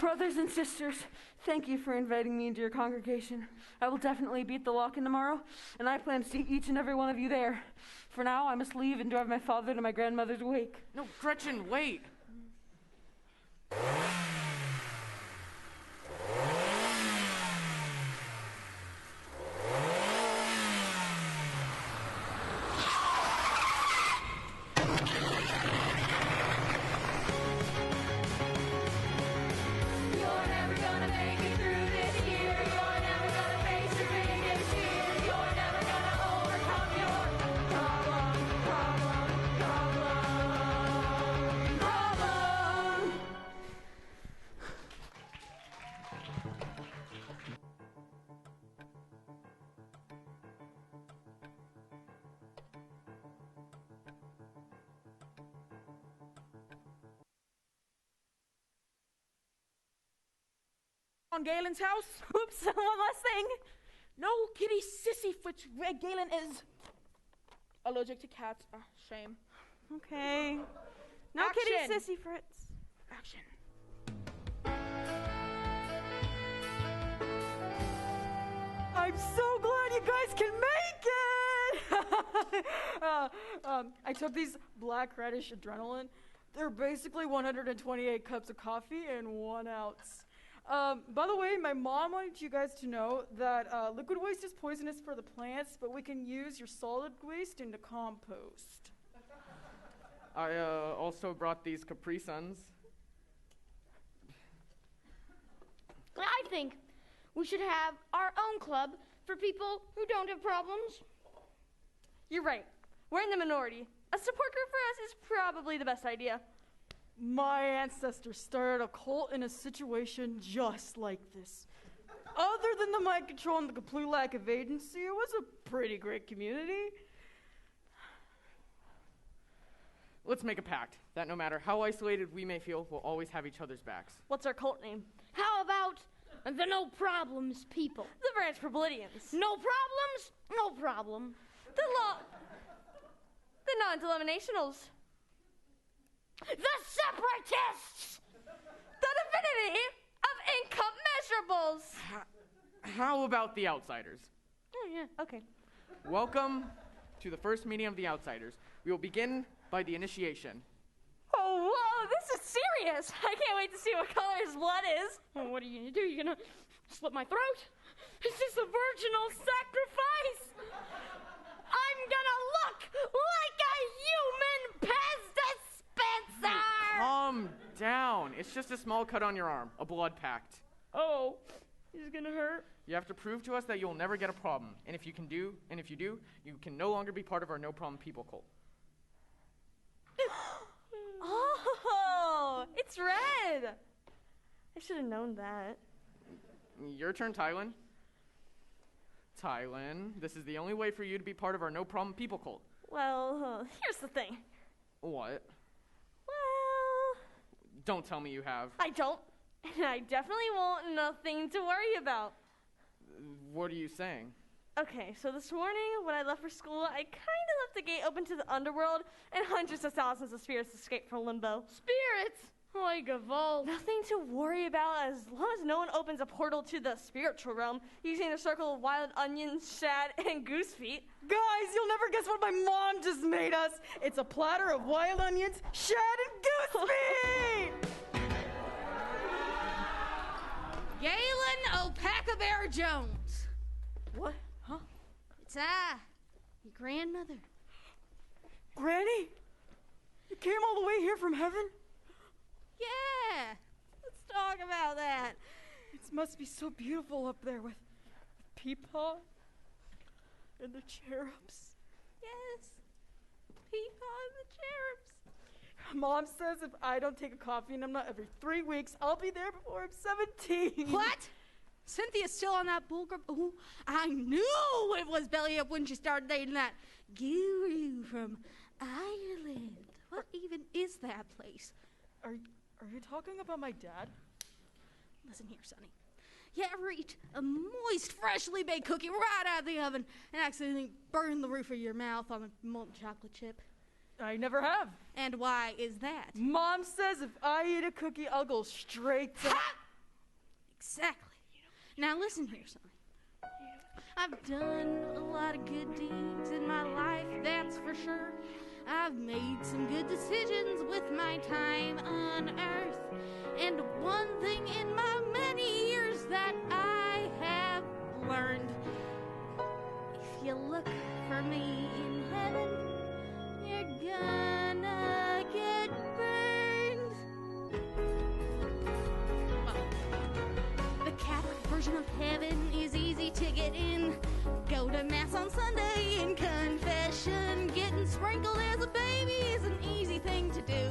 Brothers and sisters, thank you for inviting me into your congregation. I will definitely beat the lock-in tomorrow, and I plan to see each and every one of you there. For now, I must leave and drive my father to my grandmother's wake. No, Gretchen, wait. On Galen's house. Oops, one last thing. No kitty sissy foots. Galen is allergic to cats. Shame. Okay. No Action. kitty sissy Fritz. Action. I'm so glad you guys can make it! I took these black radish adrenaline. They're basically 128 cups of coffee in 1 ounce. By the way, my mom wanted you guys to know that liquid waste is poisonous for the plants, but we can use your solid waste into compost. I also brought these Capri Suns. I think we should have our own club for people who don't have problems. You're right. We're in the minority. A support group for us is probably the best idea. My ancestors started a cult in a situation just like this. Other than the mind control and the complete lack of agency, it was a pretty great community. Let's make a pact that no matter how isolated we may feel, we'll always have each other's backs. What's our cult name? How about the No Problems people? The Branch Problidians. No problems? No problem. The non-denominationals. The Separatists! The Divinity of Incommeasurables. How about the Outsiders? Oh, yeah, okay. Welcome to the first meeting of the Outsiders. We will begin by the initiation. Oh, whoa, this is serious. I can't wait to see what color his blood is. Well, what are you going to do? You going to slit my throat? Is this a virginal sacrifice? I'm going to look like a human Pez dispenser! Calm down. It's just a small cut on your arm, a blood pact. Oh, is it going to hurt? You have to prove to us that you'll never get a problem. And if you do, you can no longer be part of our no problem people cult. Oh, it's red. I should have known that. Your turn, Tylen. Tylen, this is the only way for you to be part of our no problem people cult. Well, here's the thing. What? Well... Don't tell me you have. I don't. And I definitely won't. Nothing to worry about. What are you saying? Okay, so this morning when I left for school, I kind of left the gate open to the underworld, and hundreds of thousands of spirits escaped from limbo. Spirits? Like a vault. Nothing to worry about as long as no one opens a portal to the spiritual realm using a circle of wild onions, shad, and goose feet. Guys, you'll never guess what my mom just made us. It's a platter of wild onions, shad, and goose feet! Galen Opaca Bear Jones. What? Huh? It's your grandmother. Granny? You came all the way here from heaven? Yeah, let's talk about that. It must be so beautiful up there with Peepaw and the cherubs. Yes, Peepaw and the cherubs. Mom says if I don't take a coffee and I'm not every 3 weeks, I'll be there before I'm 17. What? Cynthia's still on that bullcrap. Oh, I knew it was belly up when she started dating that guru from Ireland. What even is that place? Are you talking about my dad? Listen here, Sonny. You ever eat a moist, freshly baked cookie right out of the oven and accidentally burn the roof of your mouth on a molten chocolate chip? I never have. And why is that? Mom says if I eat a cookie, I'll go straight to... Ha! Exactly. Now listen here, son. I've done a lot of good deeds in my life, that's for sure. I've made some good decisions with my time on earth. And one thing in my many years that I have learned, if you look for me in heaven, you're gonna get burned. The Catholic version of heaven is easy to get in. Go to Mass on Sunday in confession. Getting sprinkled as a baby is an easy thing to do.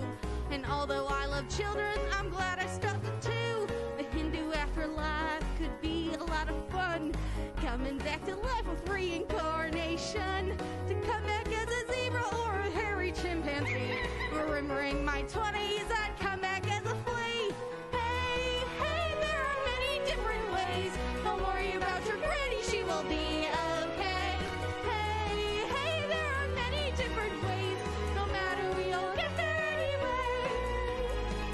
And although I love children, I'm glad I stuck with two. The Hindu afterlife could be a lot of fun. Coming back to life with reincarnation. To come back as a zebra or a hairy chimpanzee. Remembering my 20s, I'd come back as a flea. Hey, hey, there are many different ways. Don't worry about your granny, she will be okay. Hey, hey, there are many different ways. No matter, we'll get there anyway.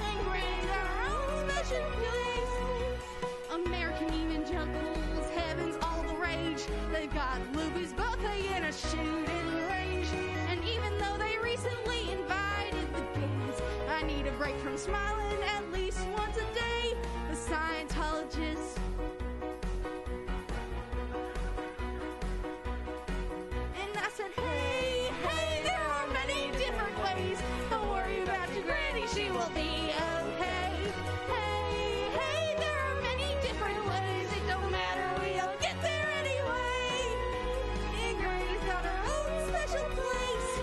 And granny's our own special place. American evangelicals, heaven's all the rage. They've got Luby's buffet and a shooting range. And even though they recently invited the gays, I need a break from smiling at least once a day. The Scientologists. And I said, hey, hey, there are many different ways. Don't worry about your granny, she will be okay. Hey, hey, there are many different ways. It don't matter, we'll get there anyway. And granny's got her own special place.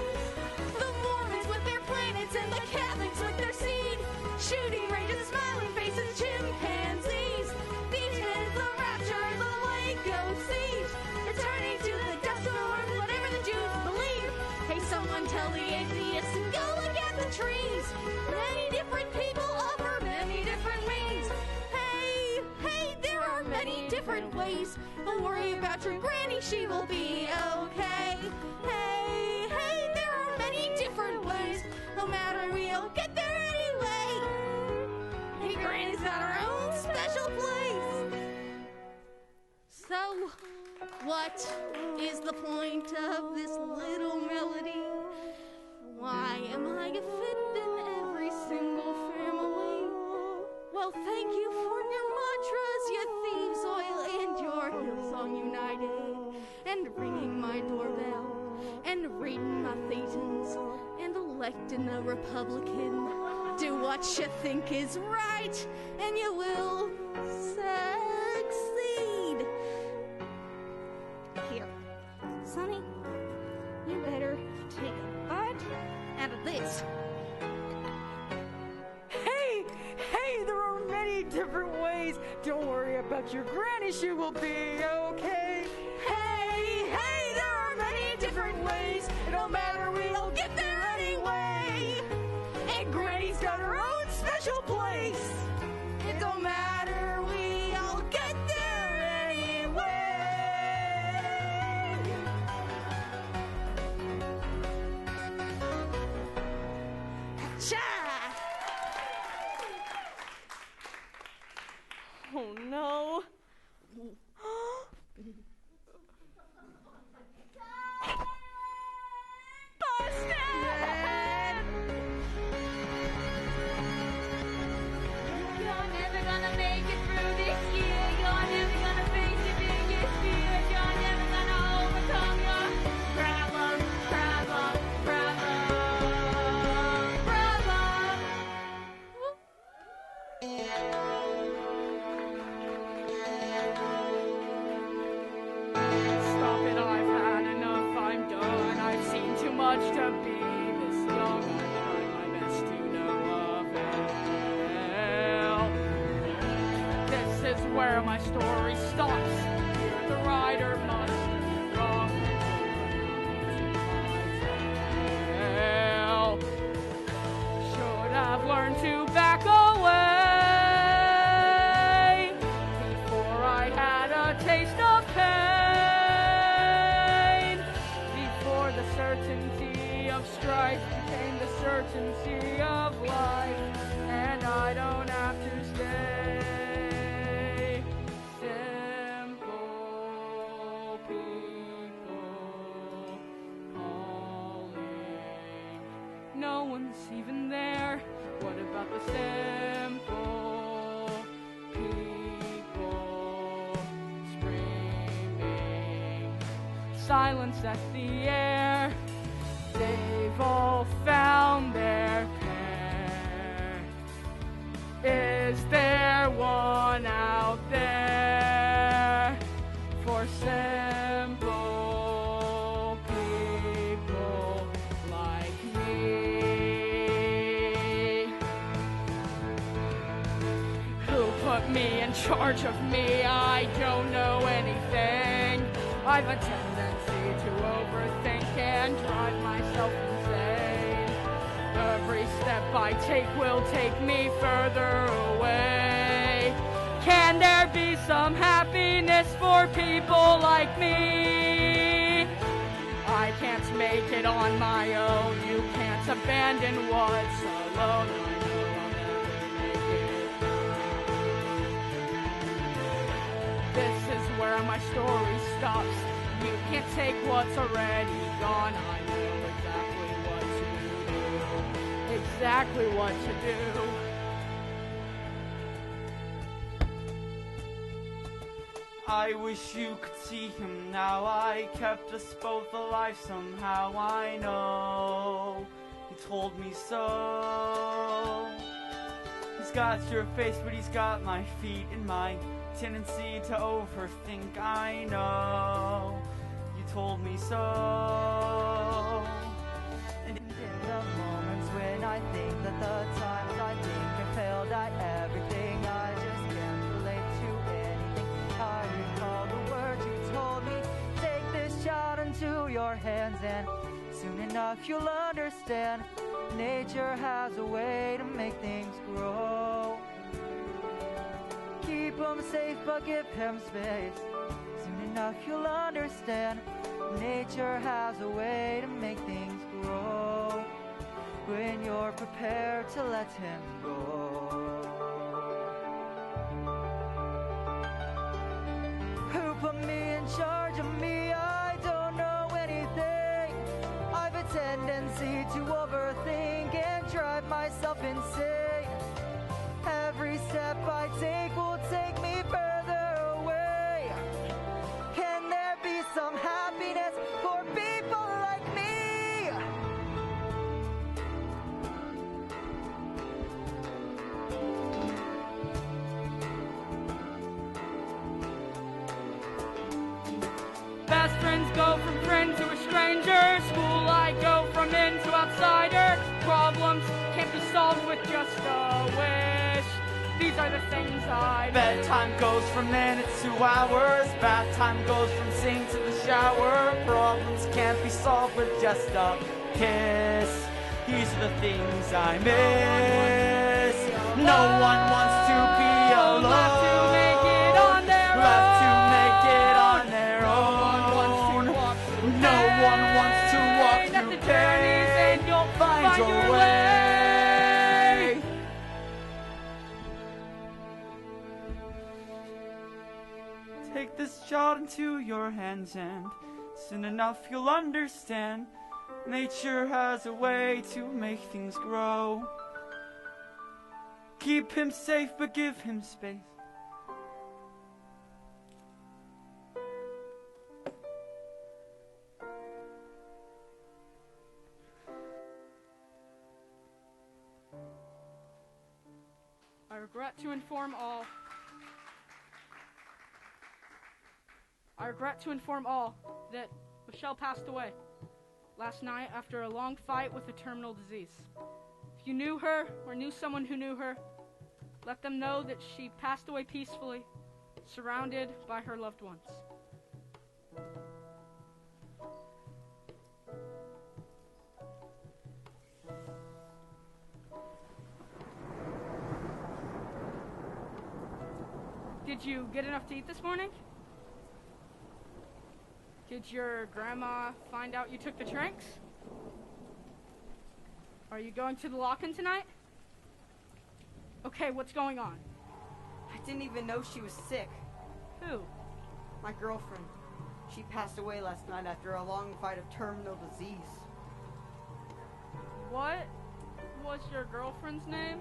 The Mormons with their planets and the Catholics with their seed. Shooting ranges, smiling faces, chimpanzees. These heads, the rapture, the lake of seas. Returning to the dust storm, whatever the Jews believe. Hey, someone tell the atheists to go look at the trees. Many different people offer many different means. Hey, hey, there are many different ways. Don't worry about your granny, she will be okay. Hey, hey, there are many different ways. No matter, we'll get there anyway. Hey, granny's got her own special place. So, what is the point of this little melody? Why am I a fit in every single family? Well, thank you for your mantras, your thieves oil, and your Hillsong United, and ringing my doorbell, and reading my thetans, and electing a Republican. Do what you think is right, and you will succeed. Here, Sonny, you better take a bite out of this. Hey, hey, there are many different ways. Don't worry about your granny, she will be okay. Hey, hey, there are many different ways. It don't matter, we'll get there anyway. And Granny's got her own special place. It don't matter, we'll get there anyway. Cha! Oh no. You're never gonna make it through this year. You're never gonna face your biggest fears. You're never gonna overcome your problem. Stop it, I've had enough, I'm done. I've seen too much to be this young. I've tried my best to no avail. This is where my story stops. Here the writer must be wrong. Should have learned to back away before I had a taste of pain. Before the certainty of strife became the certainty of life, and I don't have to stay. one's even there. What about the simple people screaming? Silence at the air. They've all found their pair. Is there one out there for simple people like me? Who put me in charge of me? I don't know anything. I've a tendency to overthink and drive myself insane. Every step I take will take me further away. Can there be some happiness for people like me? I can't make it on my own. You can't abandon what's alone. I know I'll never make it. This is where my story stops. You can't take what's already gone. I know exactly what to do. I wish you could see him now. I kept us both alive somehow. I know he told me so. He's got your face, but he's got my feet and my tendency to overthink. I know you told me so. And in the moments when I think that the times I think I failed at everything, I just can't relate to anything. I recall the words you told me. Take this child into your hands and soon enough you'll understand. Nature has a way to make things grow. Keep him safe but give him space. Soon enough you'll understand. Nature has a way to make things grow when you're prepared to let him go. Who put me in charge of me? I don't know anything. I've a tendency to overthink and drive myself insane. Every step I take will take me further away. Can there be some happiness for people like me? Best friends go from friend to a stranger. School I go from in to outsider. Problems can't be solved with just a wish. These are the things I do. Bedtime goes from minutes to hours. Bath time goes from sink to the shower. Problems can't be solved with just a kiss. These are the things I miss. No one wants to be alone. Left to make it on their Left to own. make it on their own. No one wants to walk through pain. And you'll Find your way. Take this child into your hands and soon enough you'll understand. Nature has a way to make things grow. Keep him safe but give him space. I regret to inform all that Michelle passed away last night after a long fight with a terminal disease. If you knew her or knew someone who knew her, let them know that she passed away peacefully, surrounded by her loved ones. Did you get enough to eat this morning? Did your grandma find out you took the drinks? Are you going to the lock-in tonight? Okay, what's going on? I didn't even know she was sick. Who? My girlfriend. She passed away last night after a long fight of terminal disease. What What's your girlfriend's name?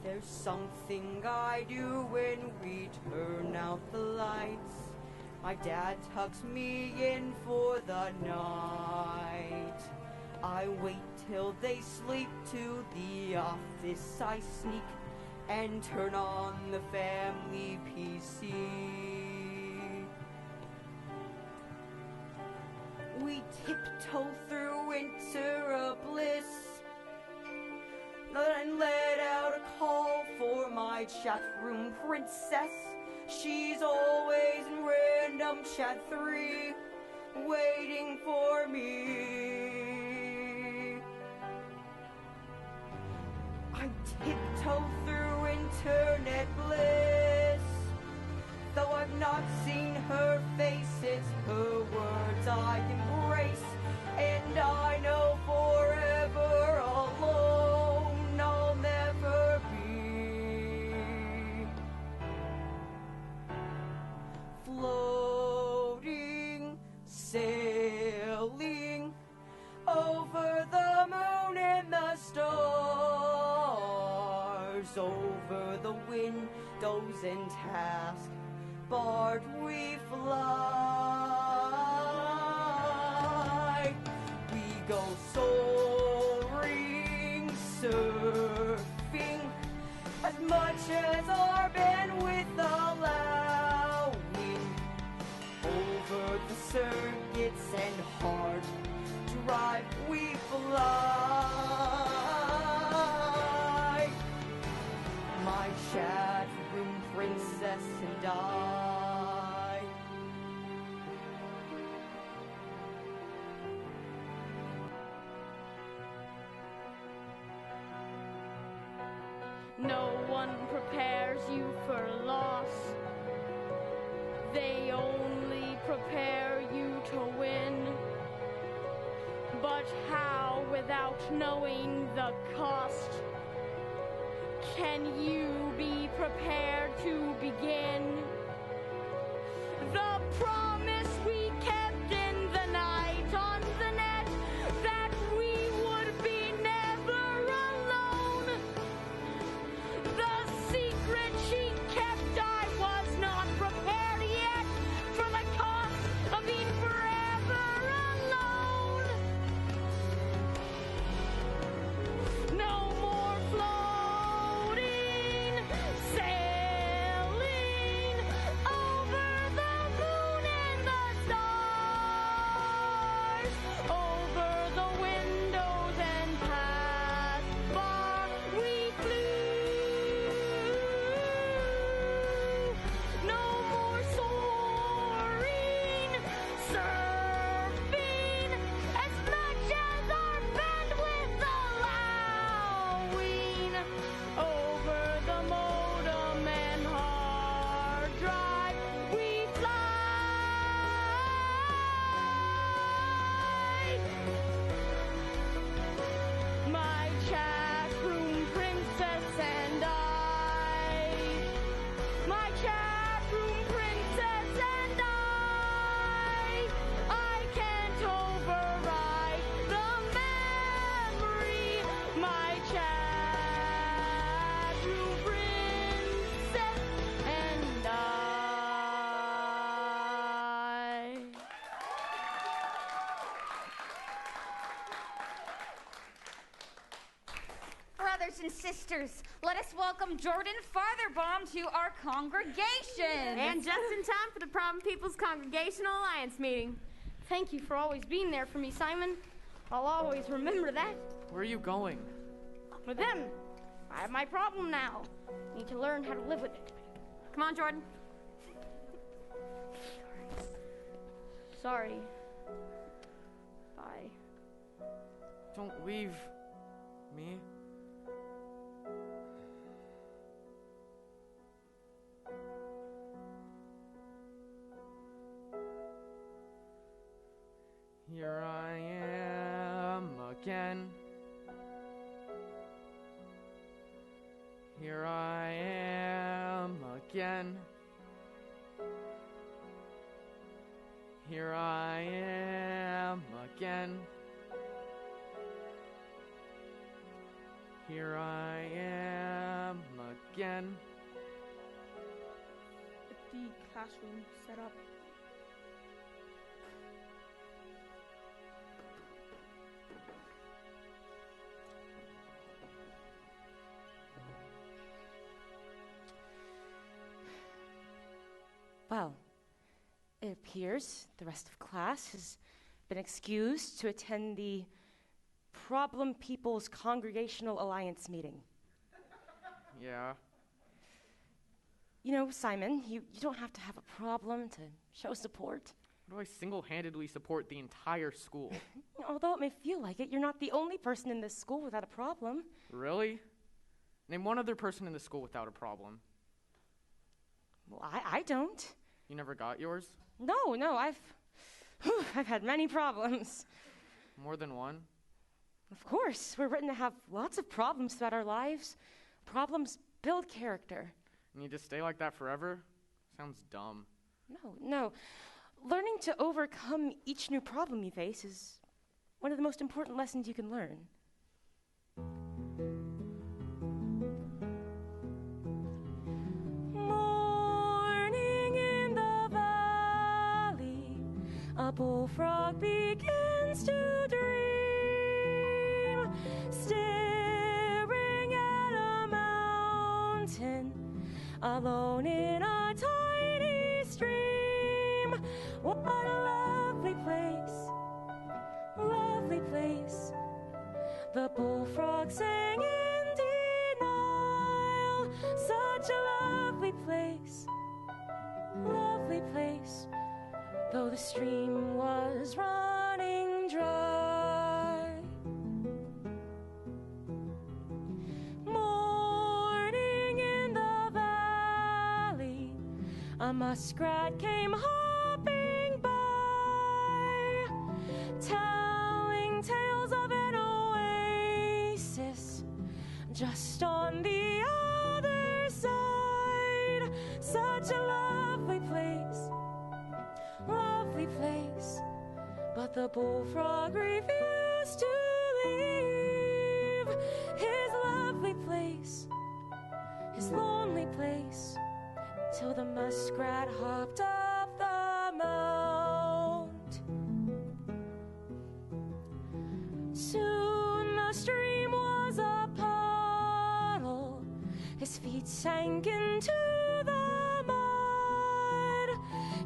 There's something I do when we turn out the lights. My dad tucks me in for the night. I wait till they sleep. To the office I sneak and turn on the family PC. We tiptoe through winter of bliss, then let out a call for my chat room princess. She's always in random chat 3, waiting for me. I tiptoe through internet bliss, though I've not seen her face. It's her words I embrace, and I know forever alone I'll never be. Floating, sailing over the moon and the stars, over the windows and task barred we fly. We go soaring, surfing as much as our bandwidth allowing, over the circuits and hard drive we fly. My chat room princess and I. No one prepares you for loss. They only prepare you to win. But how, without knowing the cost, can you be prepared to begin? The promise we kept in the night on the net, that we would be never alone. The secret she kept, I was not prepared yet for the cost of being forever alone. No more floating, sailing over the moon and the stars, over the windows and past bar we flew. No more soaring, surfing as much as our bandwidth allowing, over the modem and hard drive we fly. My chat room princess and I. My chat room princess and I can't override the memory. My chat room princess and I. Brothers and sisters, let us welcome Jordan Fartherbaum to our congregation. And just in time for the Problem People's Congregational Alliance meeting. Thank you for always being there for me, Simon. I'll always remember that. Where are you going? For them, I have my problem now. Need to learn how to live with it. Come on, Jordan. Sorry. Bye. Don't leave me. Here I am again. Here I am again. Here I am again. Here I am again. The classroom set up. Well, it appears the rest of class has been excused to attend the Problem People's Congregational Alliance meeting. Yeah. You know, Simon, you don't have to have a problem to show support. How do I single-handedly support the entire school? Although it may feel like it, you're not the only person in this school without a problem. Really? Name one other person in the school without a problem. Well, I don't. You never got yours? No, I've had many problems. More than one? Of course, we're written to have lots of problems throughout our lives. Problems build character. And you just stay like that forever? Sounds dumb. No. Learning to overcome each new problem you face is one of the most important lessons you can learn. Morning in the valley, a bullfrog begins to dream, staring at a mountain, alone in a tiny stream. What a lovely place, the bullfrog sang in denial. Such a lovely place, though the stream was running dry. Morning in the valley, a muskrat came hopping by, telling tales of an oasis just on the other side. Such a lovely place, but the bullfrog refused to leave his lovely place, his lonely place, till the muskrat hopped up the mount. Soon the stream was a puddle, his feet sank into the mud.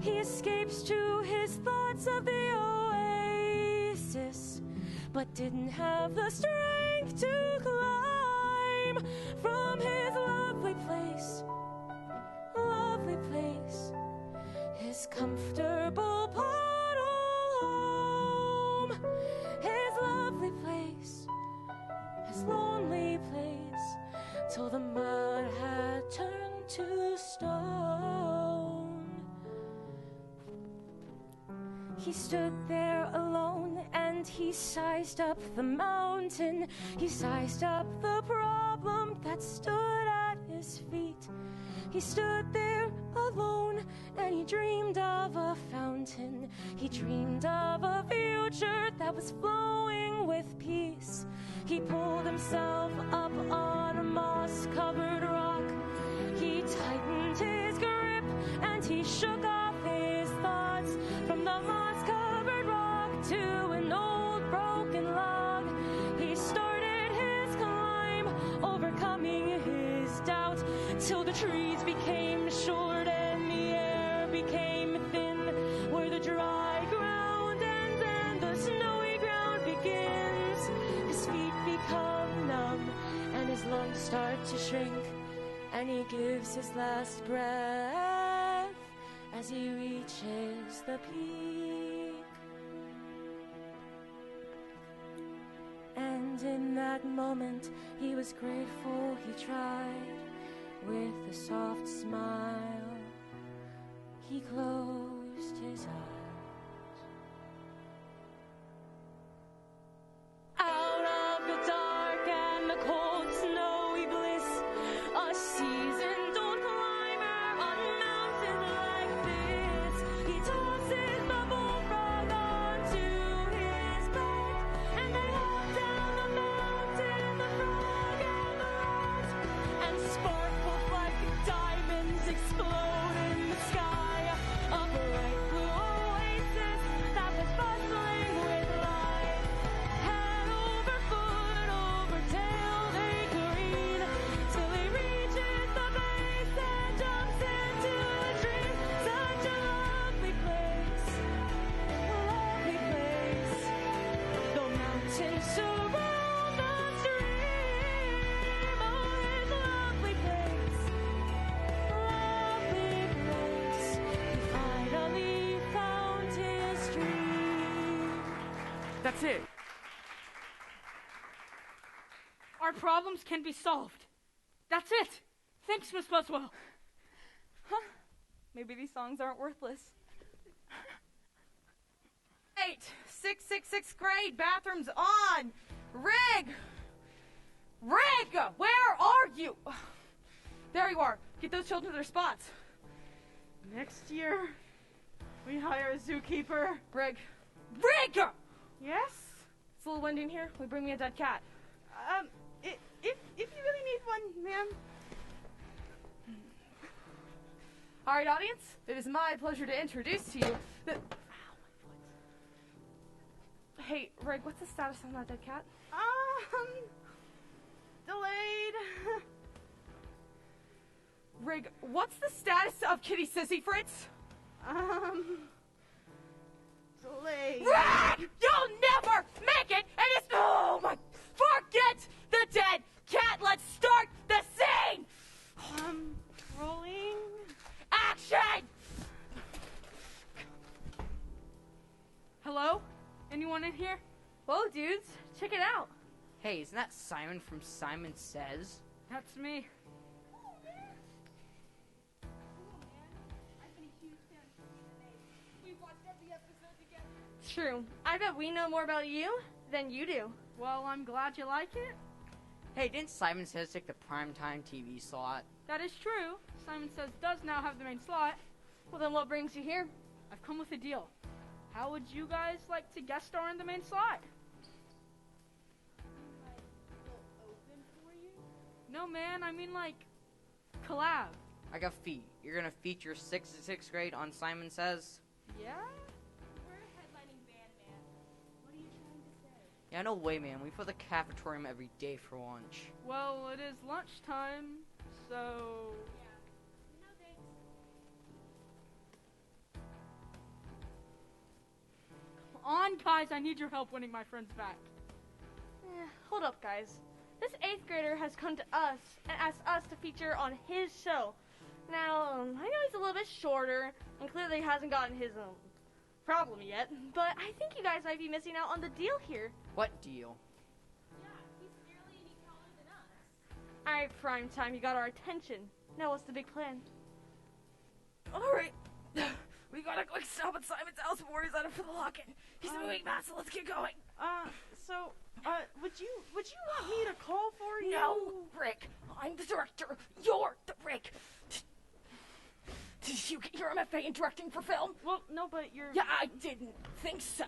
He escapes to his thoughts of the oasis, but didn't have the strength to climb from his lovely place, his comfortable puddle home, his lovely place, his lonely place, till the mud had turned to stone. He stood there alone and he sized up the mountain. He sized up the problem that stood at his feet. He stood there alone and he dreamed of a fountain. He dreamed of a future that was flowing with peace. He pulled himself up on a moss-covered rock. He tightened his grip and he shook off his thoughts from the moss-covered rock to an old broken log. He started his climb, overcoming his doubt, till the trees became short and the air became thin, where the dry ground ends and the snowy ground begins. His feet become numb and his lungs start to shrink, and he gives his last breath as he reaches the peak. And in that moment he was grateful he tried. With a soft smile he closed his eyes. Out of the dark and the cold snowy bliss, a seasoned old climber on a mountain like this, he tosses the bullfrog That's it. Our problems can be solved. That's it. Thanks, Miss Buswell. Huh? Maybe these songs aren't worthless. 6th grade, bathrooms on. Rig, where are you? There you are. Get those children to their spots. Next year, we hire a zookeeper. Rig! Yes? It's a little windy in here. Will you bring me a dead cat? If you really need one, ma'am. All right, audience. It is my pleasure to introduce to you the... Hey, Rig, what's the status on that dead cat? Delayed. Rig, what's the status of Kitty Sissy Fritz? Delayed. Rig! You'll never make it! And it's... Oh, my... Forget the dead cat! Let's start the scene! Rolling. Action! Hello? Anyone in here? Whoa, dudes. Check it out. Hey, isn't that Simon from Simon Says? That's me. True. I bet we know more about you than you do. Well, I'm glad you like it. Hey, didn't Simon Says take the primetime TV slot? That is true. Simon Says does now have the main slot. Well, then what brings you here? I've come with a deal. How would you guys like to guest star in the main slot? No, man. I mean, like, collab. I got feet. You're gonna feature 6th grade on Simon Says? Yeah? Yeah, no way, man. We put the cafeteria every day for lunch. Well, it is lunchtime, so... Come on, guys. I need your help winning my friends back. Hold up, guys. This 8th grader has come to us and asked us to feature on his show. Now, I know he's a little bit shorter and clearly hasn't gotten his problem yet, but I think you guys might be missing out on the deal here. What deal? Alright, prime time, you got our attention. Now what's the big plan? Alright. We got a quick stop at Simon's house before he's out for the lock-in. He's moving fast, so let's get going. Would you want me to call for you? No, Rick. I'm the director. You're the Rick. Did you get your MFA in directing for film? Well, no, but you're... Yeah, I didn't think so.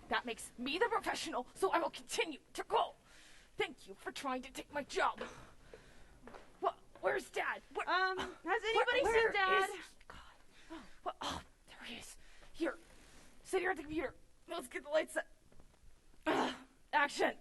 That makes me the professional, so I will continue to go. Thank you for trying to take my job. What? Where's Dad? Has anybody seen Dad? God. What? Oh, there he is. Here. Sit here at the computer. Let's get the lights set. Action.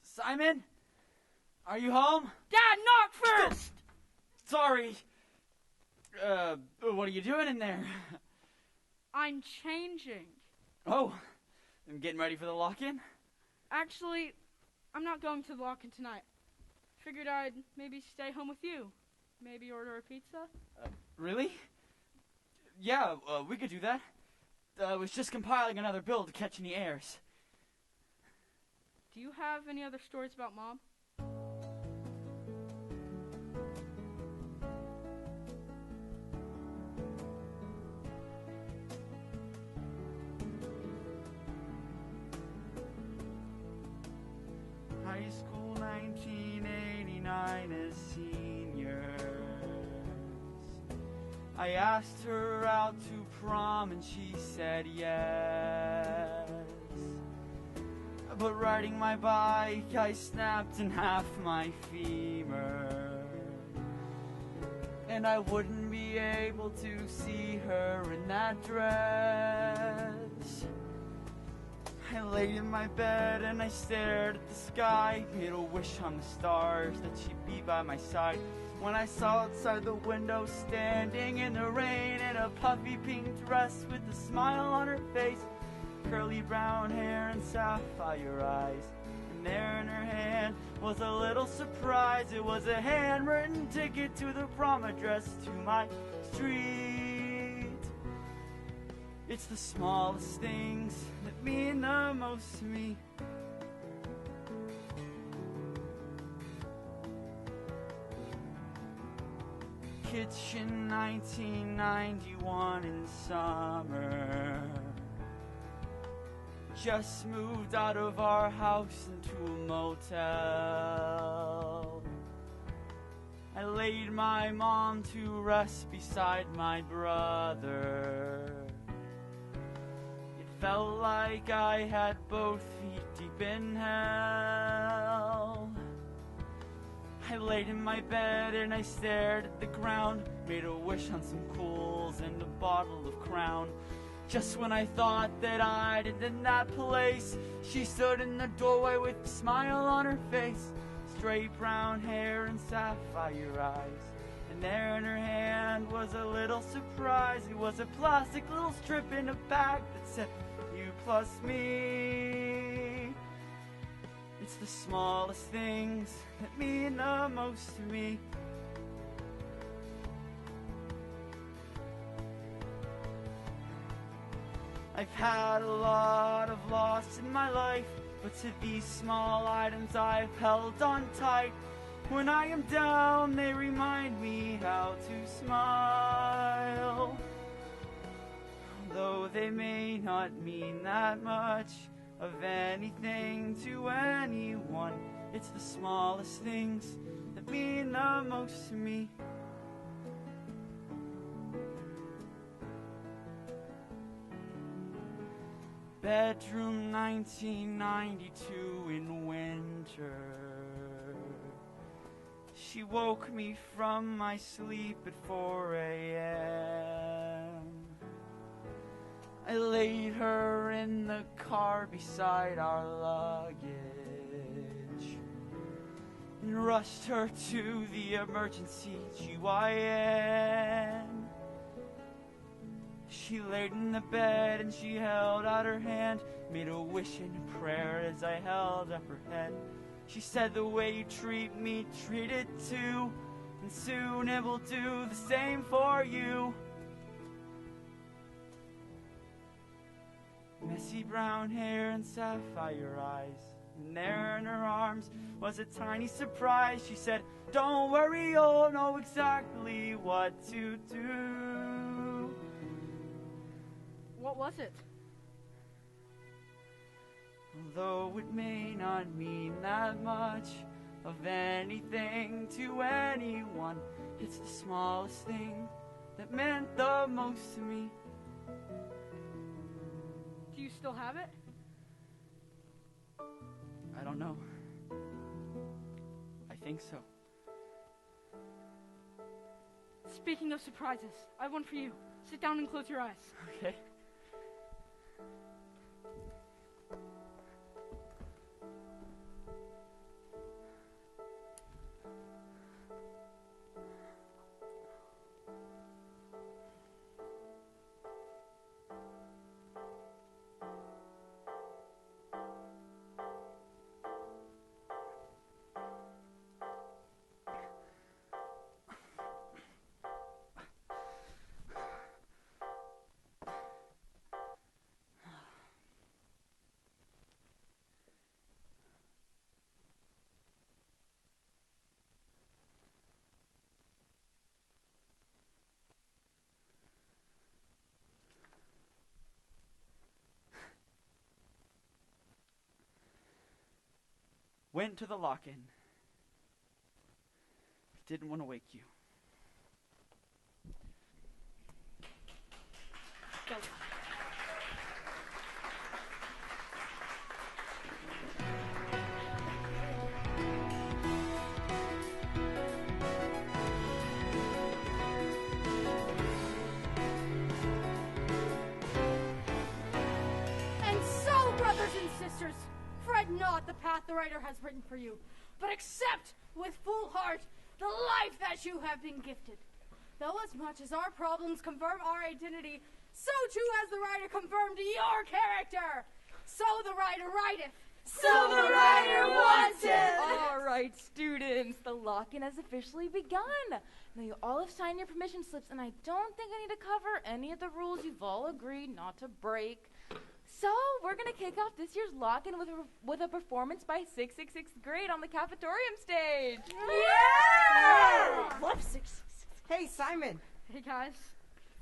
Simon? Are you home? Dad, knock first! Sorry. What are you doing in there? I'm changing. Oh, I'm getting ready for the lock-in? Actually, I'm not going to the lock-in tonight. Figured I'd maybe stay home with you. Maybe order a pizza? Really? Yeah, we could do that. I was just compiling another bill to catch any airs. Do you have any other stories about Mom? High school 1989 as seniors. I asked her out to prom and she said yes. But riding my bike I snapped in half my femur. And I wouldn't be able to see her in that dress. I laid in my bed and I stared at the sky, made a wish on the stars that she'd be by my side. When I saw outside the window, standing in the rain, in a puffy pink dress with a smile on her face, curly brown hair and sapphire eyes. And there in her hand was a little surprise. It was a handwritten ticket to the prom address to my street. It's the smallest things that mean the most to me. Kitchen 1991 in summer. Just moved out of our house into a motel. I laid my mom to rest beside my brother. It felt like I had both feet deep in hell. I laid in my bed and I stared at the ground, made a wish on some coals and a bottle of Crown. Just when I thought that I'd end in that place, she stood in the doorway with a smile on her face, straight brown hair and sapphire eyes. And there in her hand was a little surprise. It was a plastic little strip in a bag that said, "You plus me." It's the smallest things that mean the most to me. I've had a lot of loss in my life, but to these small items I've held on tight. When I am down, they remind me how to smile. Though they may not mean that much of anything to anyone, it's the smallest things that mean the most to me. Bedroom 1992 in winter. She woke me from my sleep at 4 a.m. I laid her in the car beside our luggage and rushed her to the emergency GYN. She laid in the bed and she held out her hand, made a wish and a prayer as I held up her head. She said, "The way you treat me, treat it too, and soon it will do the same for you." Messy brown hair and sapphire eyes, and there in her arms was a tiny surprise. She said, "Don't worry, you'll know exactly what to do." What was it? Although it may not mean that much of anything to anyone, it's the smallest thing that meant the most to me. Do you still have it? I don't know. I think so. Speaking of surprises, I have one for you. Sit down and close your eyes. Okay. Went to the lock-in. Didn't want to wake you. Go. And so, brothers and path the writer has written for you, but accept with full heart the life that you have been gifted. Though as much as our problems confirm our identity, so too has the writer confirmed your character. So the writer writeth. So the writer wants it. All right, students, the lock-in has officially begun. Now you all have signed your permission slips, and I don't think I need to cover any of the rules you've all agreed not to break. So we're gonna kick off this year's lock-in with a performance by 666th grade on the cafetorium stage. Yeah! Love 666. Hey, Simon. Hey, guys.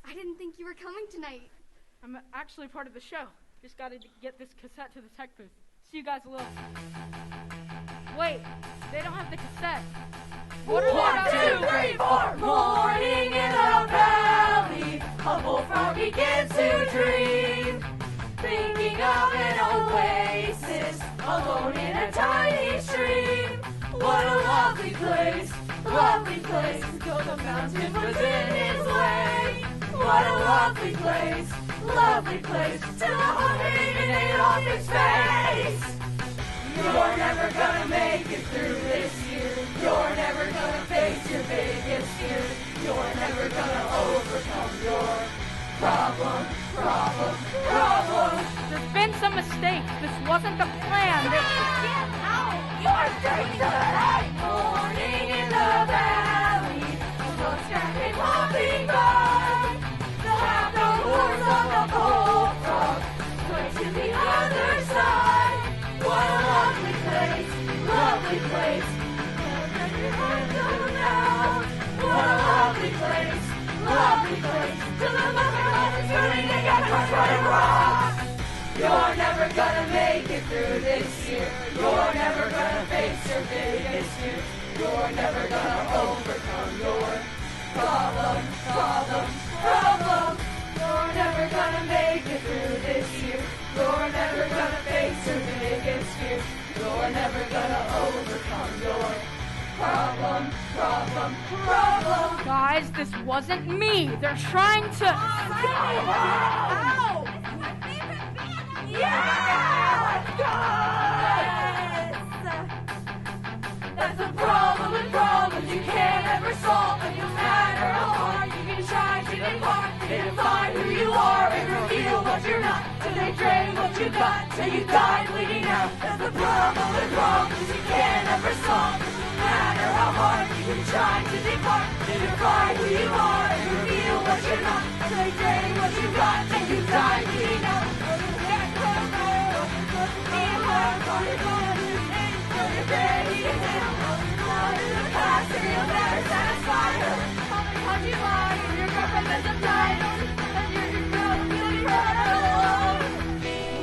I didn't think you were coming tonight. I'm actually part of the show. Just got to get this cassette to the tech booth. See you guys a little. Wait, they don't have the cassette. What are 1, 2, 3, 4. Morning in the valley, a bullfrog begins to dream, thinking of an oasis, alone in a tiny stream. What a lovely place, though the mountain was in his way. What a lovely place, till the heart ate off his face. You're never gonna make it through this year. You're never gonna face your biggest fears. You're never gonna overcome your problem. There's been some mistakes. This wasn't the plan. Get out! You're straight to the night. Morning in the valley, the bugs came hopping by. The half-the-horns of the bullfrog went to the other side. What a lovely place, now. What a lovely place, till the mother is turning to get crushed by a rock. You're never gonna make it through this year. You're never gonna face your biggest fear. You're never gonna overcome your problem. You're never gonna make it through this year. You're never gonna face your biggest fear. You're never gonna overcome your problem. Guys, this wasn't me. They're trying to. Ow! Yeah! Let's go! That's a problem with problems you can't ever solve. And no matter how hard you can try to depart, they define who you are and reveal what you're not. So they drain what you got till you die bleeding out. That's the problem with problems you can't ever solve. No matter how hard you can try to depart, they define who you are and reveal what you're not. So they drain what you got till you die bleeding out.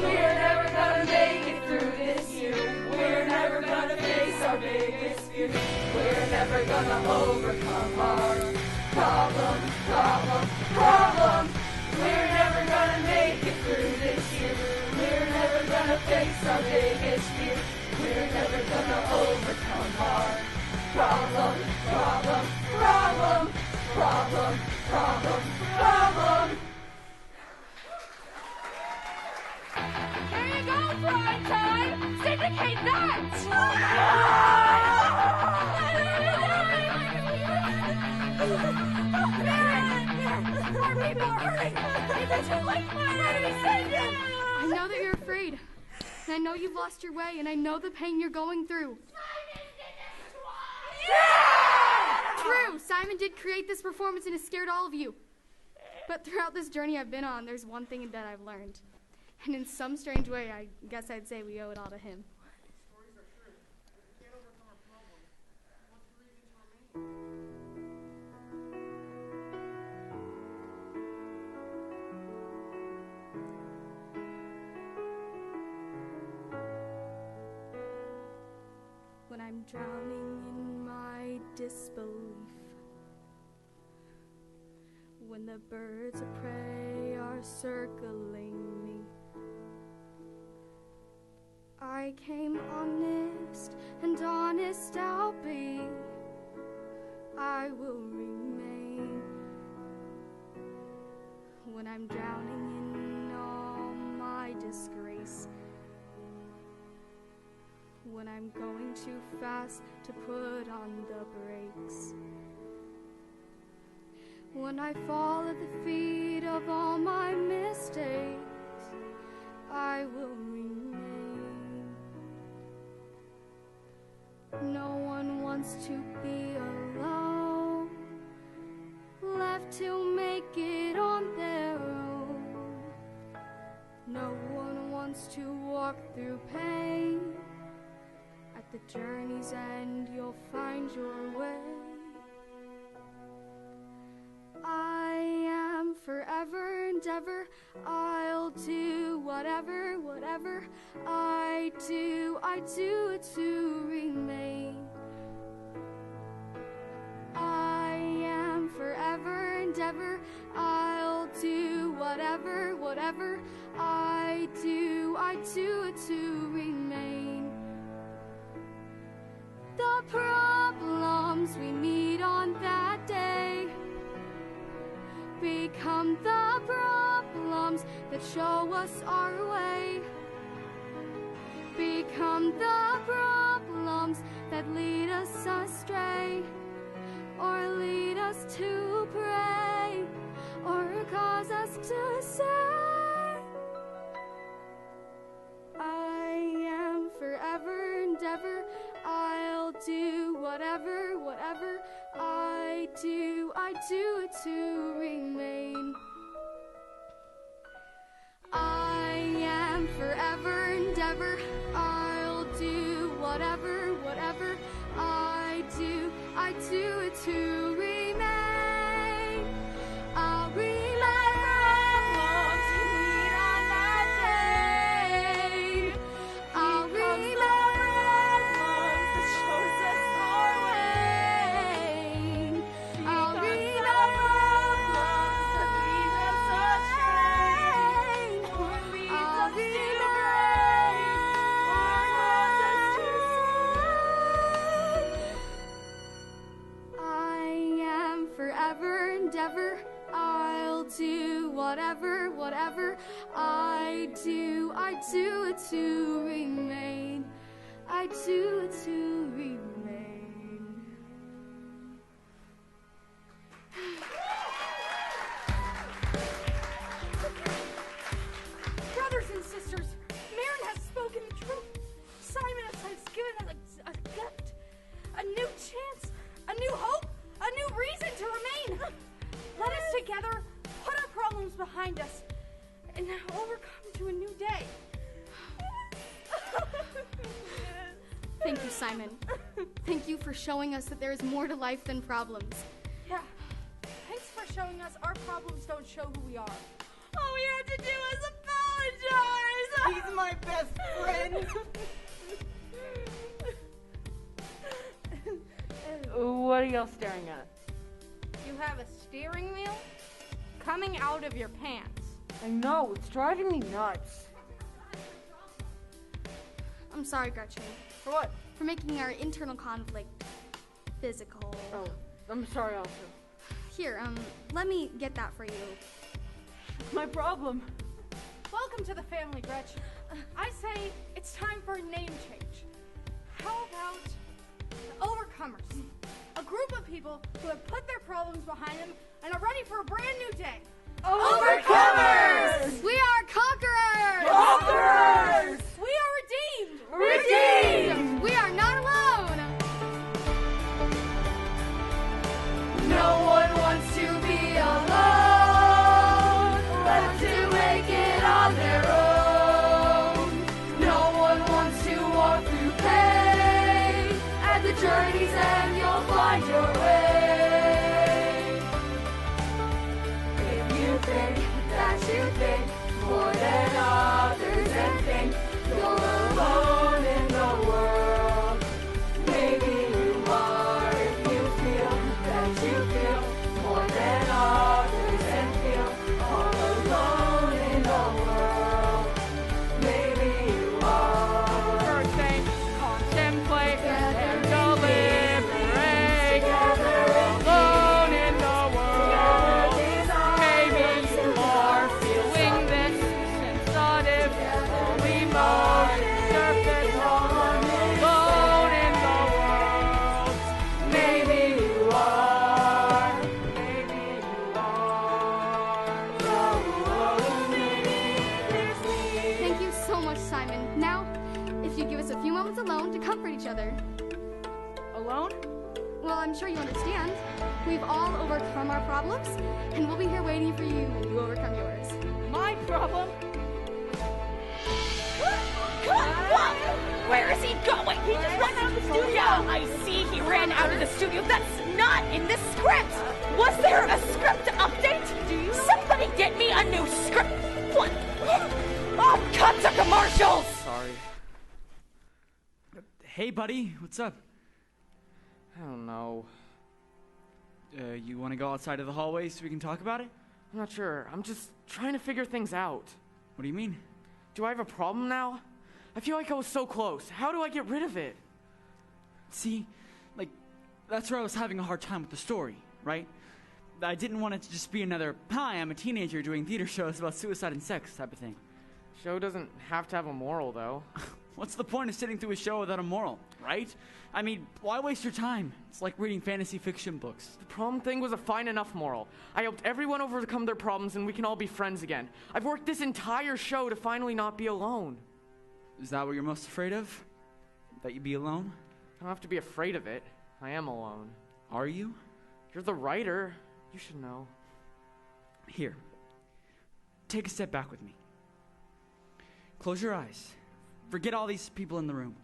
We're never gonna make it through this year. We're never gonna face our biggest fear. We're never gonna overcome our problem. We're never gonna make it through this year. We're never gonna face our biggest fear. We're never gonna overcome our problem. Here you go, prime time. Syndicate that. More people are hurting. I know that you're afraid. And I know you've lost your way, and I know the pain you're going through. True, Simon did create this performance and has scared all of you. But throughout this journey I've been on, there's one thing that I've learned. And in some strange way, I guess I'd say we owe it all to him. When I'm drowning in my disbelief, when the birds of prey are circling me, I came honest, and honest I'll be. I will remain. When I'm drowning in all my disgrace, when when I'm going too fast to put on the brakes. When I fall at the feet of all my mistakes, I will remain. No one wants to be alone, left to make it on their own. No one wants to walk through pain. At the journey's end, you'll find your way. I am forever and ever. I'll do whatever, whatever I do it to remain. I am forever and ever. I'll do whatever, whatever I do it to remain. The problems we meet on that day become the problems that show us our way. Become the problems that lead us astray, or lead us to pray, or cause us to say, I am forever and ever. I'll do whatever, whatever I do it to remain. I am forever and ever. I'll do whatever, whatever I do it to remain. I'll remain. I'll do whatever, whatever I do it to remain. I do it to remain. Brothers and sisters, Marin has spoken the truth. Simon has given us a gift, a new chance, a new hope, a new reason to remain. Let us together put our problems behind us and overcome to a new day. Thank you, Simon. Thank you for showing us that there is more to life than problems. Yeah. Thanks for showing us our problems don't show who we are. All we had to do was apologize. He's my best friend. What are y'all staring at? You have a steering wheel coming out of your pants. I know, it's driving me nuts. I'm sorry, Gretchen. For what? For making our internal conflict physical. Oh, I'm sorry also. Here, let me get that for you. My problem. Welcome to the family, Gretchen. I say it's time for a name change. How about the Overcomers? A group of people who have put their problems behind them and are ready for a brand new day. Overcomers! We are conquerors! Conquerors! We are redeemed! Redeemed! We are not alone! No one wants to be alone, left to make it on their own. No one wants to walk through pain. At the journey's end, you'll find your way. If you think that you think more than others and think you're alone in the world, maybe you are if you feel that you feel more than others and feel all alone in the world. Maybe you are. First thing, contemplate and deliberate. Together other. Alone? Well, I'm sure you understand. We've all overcome our problems, and we'll be here waiting for you when you overcome yours. My problem? What? Where is he going? He just ran out of the studio. I see he ran out of the studio. That's not in the script. Was there a script update? Somebody get me a new script. What? Oh, cut to commercials. Sorry. Hey, buddy, what's up? I don't know. You want to go outside of the hallway so we can talk about it? I'm not sure. I'm just trying to figure things out. What do you mean? Do I have a problem now? I feel like I was so close. How do I get rid of it? See, like, that's where I was having a hard time with the story, right? I didn't want it to just be another, hi, I'm a teenager doing theater shows about suicide and sex type of thing. Show doesn't have to have a moral, though. What's the point of sitting through a show without a moral, right? I mean, why waste your time? It's like reading fantasy fiction books. The prom thing was a fine enough moral. I helped everyone overcome their problems and we can all be friends again. I've worked this entire show to finally not be alone. Is that what you're most afraid of? That you be alone? I don't have to be afraid of it. I am alone. Are you? You're the writer. You should know. Here. Take a step back with me. Close your eyes. Forget all these people in the room.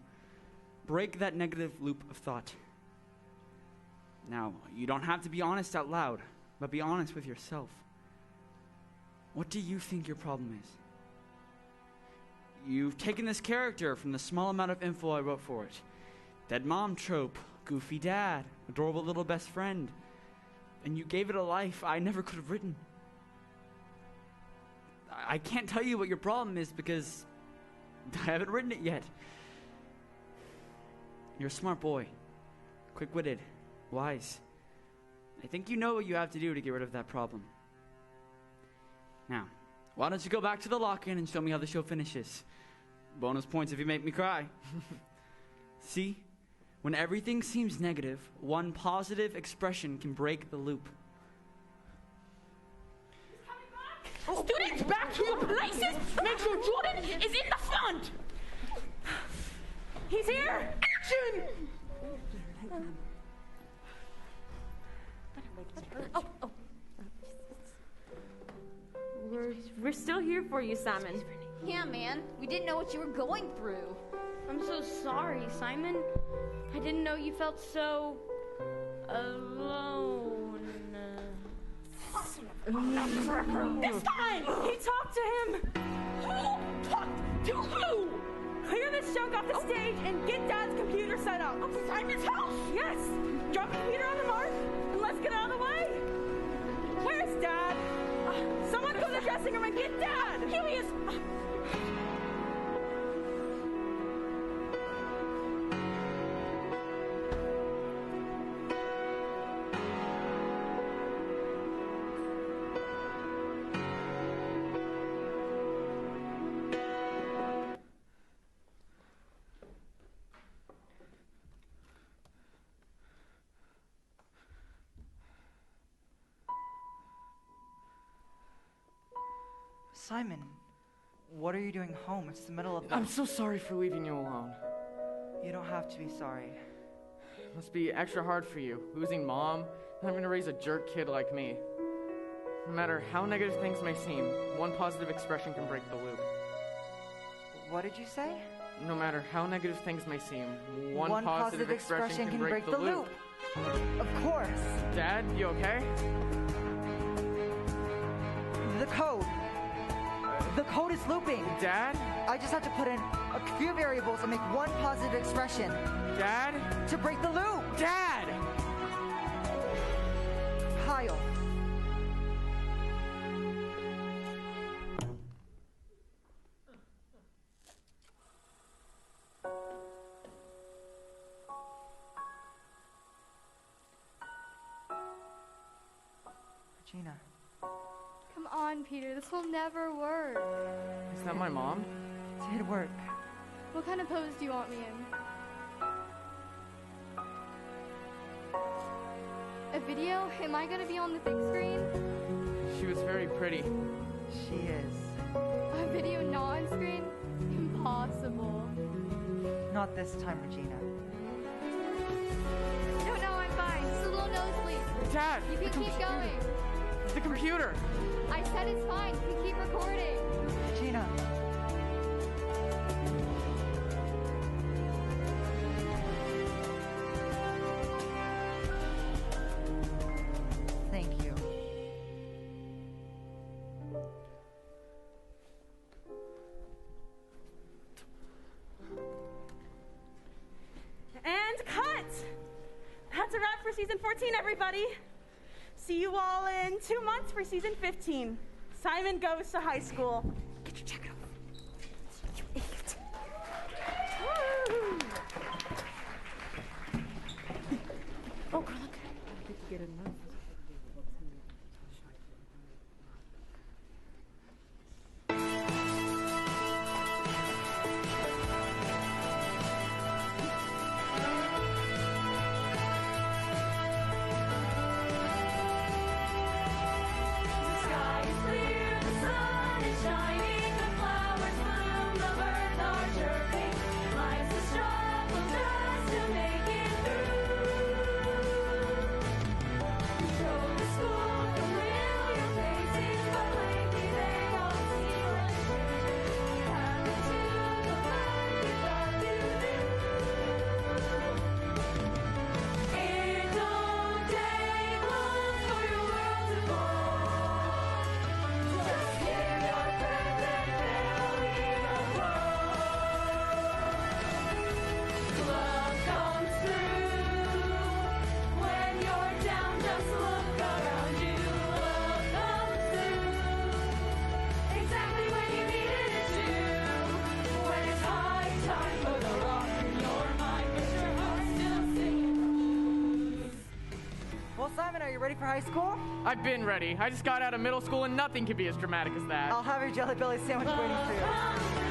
Break that negative loop of thought. Now, you don't have to be honest out loud, but be honest with yourself. What do you think your problem is? You've taken this character from the small amount of info I wrote for it. Dead mom trope, goofy dad, adorable little best friend. And you gave it a life I never could have written. I can't tell you what your problem is because I haven't written it yet. You're a smart boy, quick-witted, wise. I think you know what you have to do to get rid of that problem. Now, why don't you go back to the lock-in and show me how the show finishes? Bonus points if you make me cry. See? When everything seems negative, one positive expression can break the loop. Students, back to your places. Make sure Jordan is in the front. He's here! Action! We're still here for you, Simon. Yeah, man. We didn't know what you were going through. I'm so sorry, Simon. I didn't know you felt so alone. This time! He talked to him! Who talked to who? Clear this junk off the stage and get Dad's computer set up. Simon's house? Yes! Drop the computer on the mark and let's get out of the way. Where's Dad? Someone go to the dressing room and get Dad! Here he is! Simon, what are you doing home? It's the middle of the... I'm so sorry for leaving you alone. You don't have to be sorry. It must be extra hard for you, losing Mom, and having to raise a jerk kid like me. No matter how negative things may seem, one positive expression can break the loop. What did you say? No matter how negative things may seem, one positive expression can break the loop. Of course. Dad, you okay? The code. The code is looping. Dad? I just have to put in a few variables and make one positive expression. Dad? To break the loop. Dad! Kyle. Regina. Come on, Peter. This will never work. Is that my mom? It did work. What kind of pose do you want me in? A video? Am I gonna be on the big screen? She was very pretty. She is. A video not on screen? Impossible. Not this time, Regina. cat. You can keep going. It's the computer. I said it's fine. You can keep recording. Gina. Thank you. And cut! That's a wrap for season 14, everybody. See you all in 2 months for season 15. Simon goes to high school. Get your jacket off. You idiot. Woo! Oh, girl, look. I think you get enough. Simon, are you ready for high school? I've been ready. I just got out of middle school and nothing can be as dramatic as that. I'll have your jelly belly sandwich waiting for you.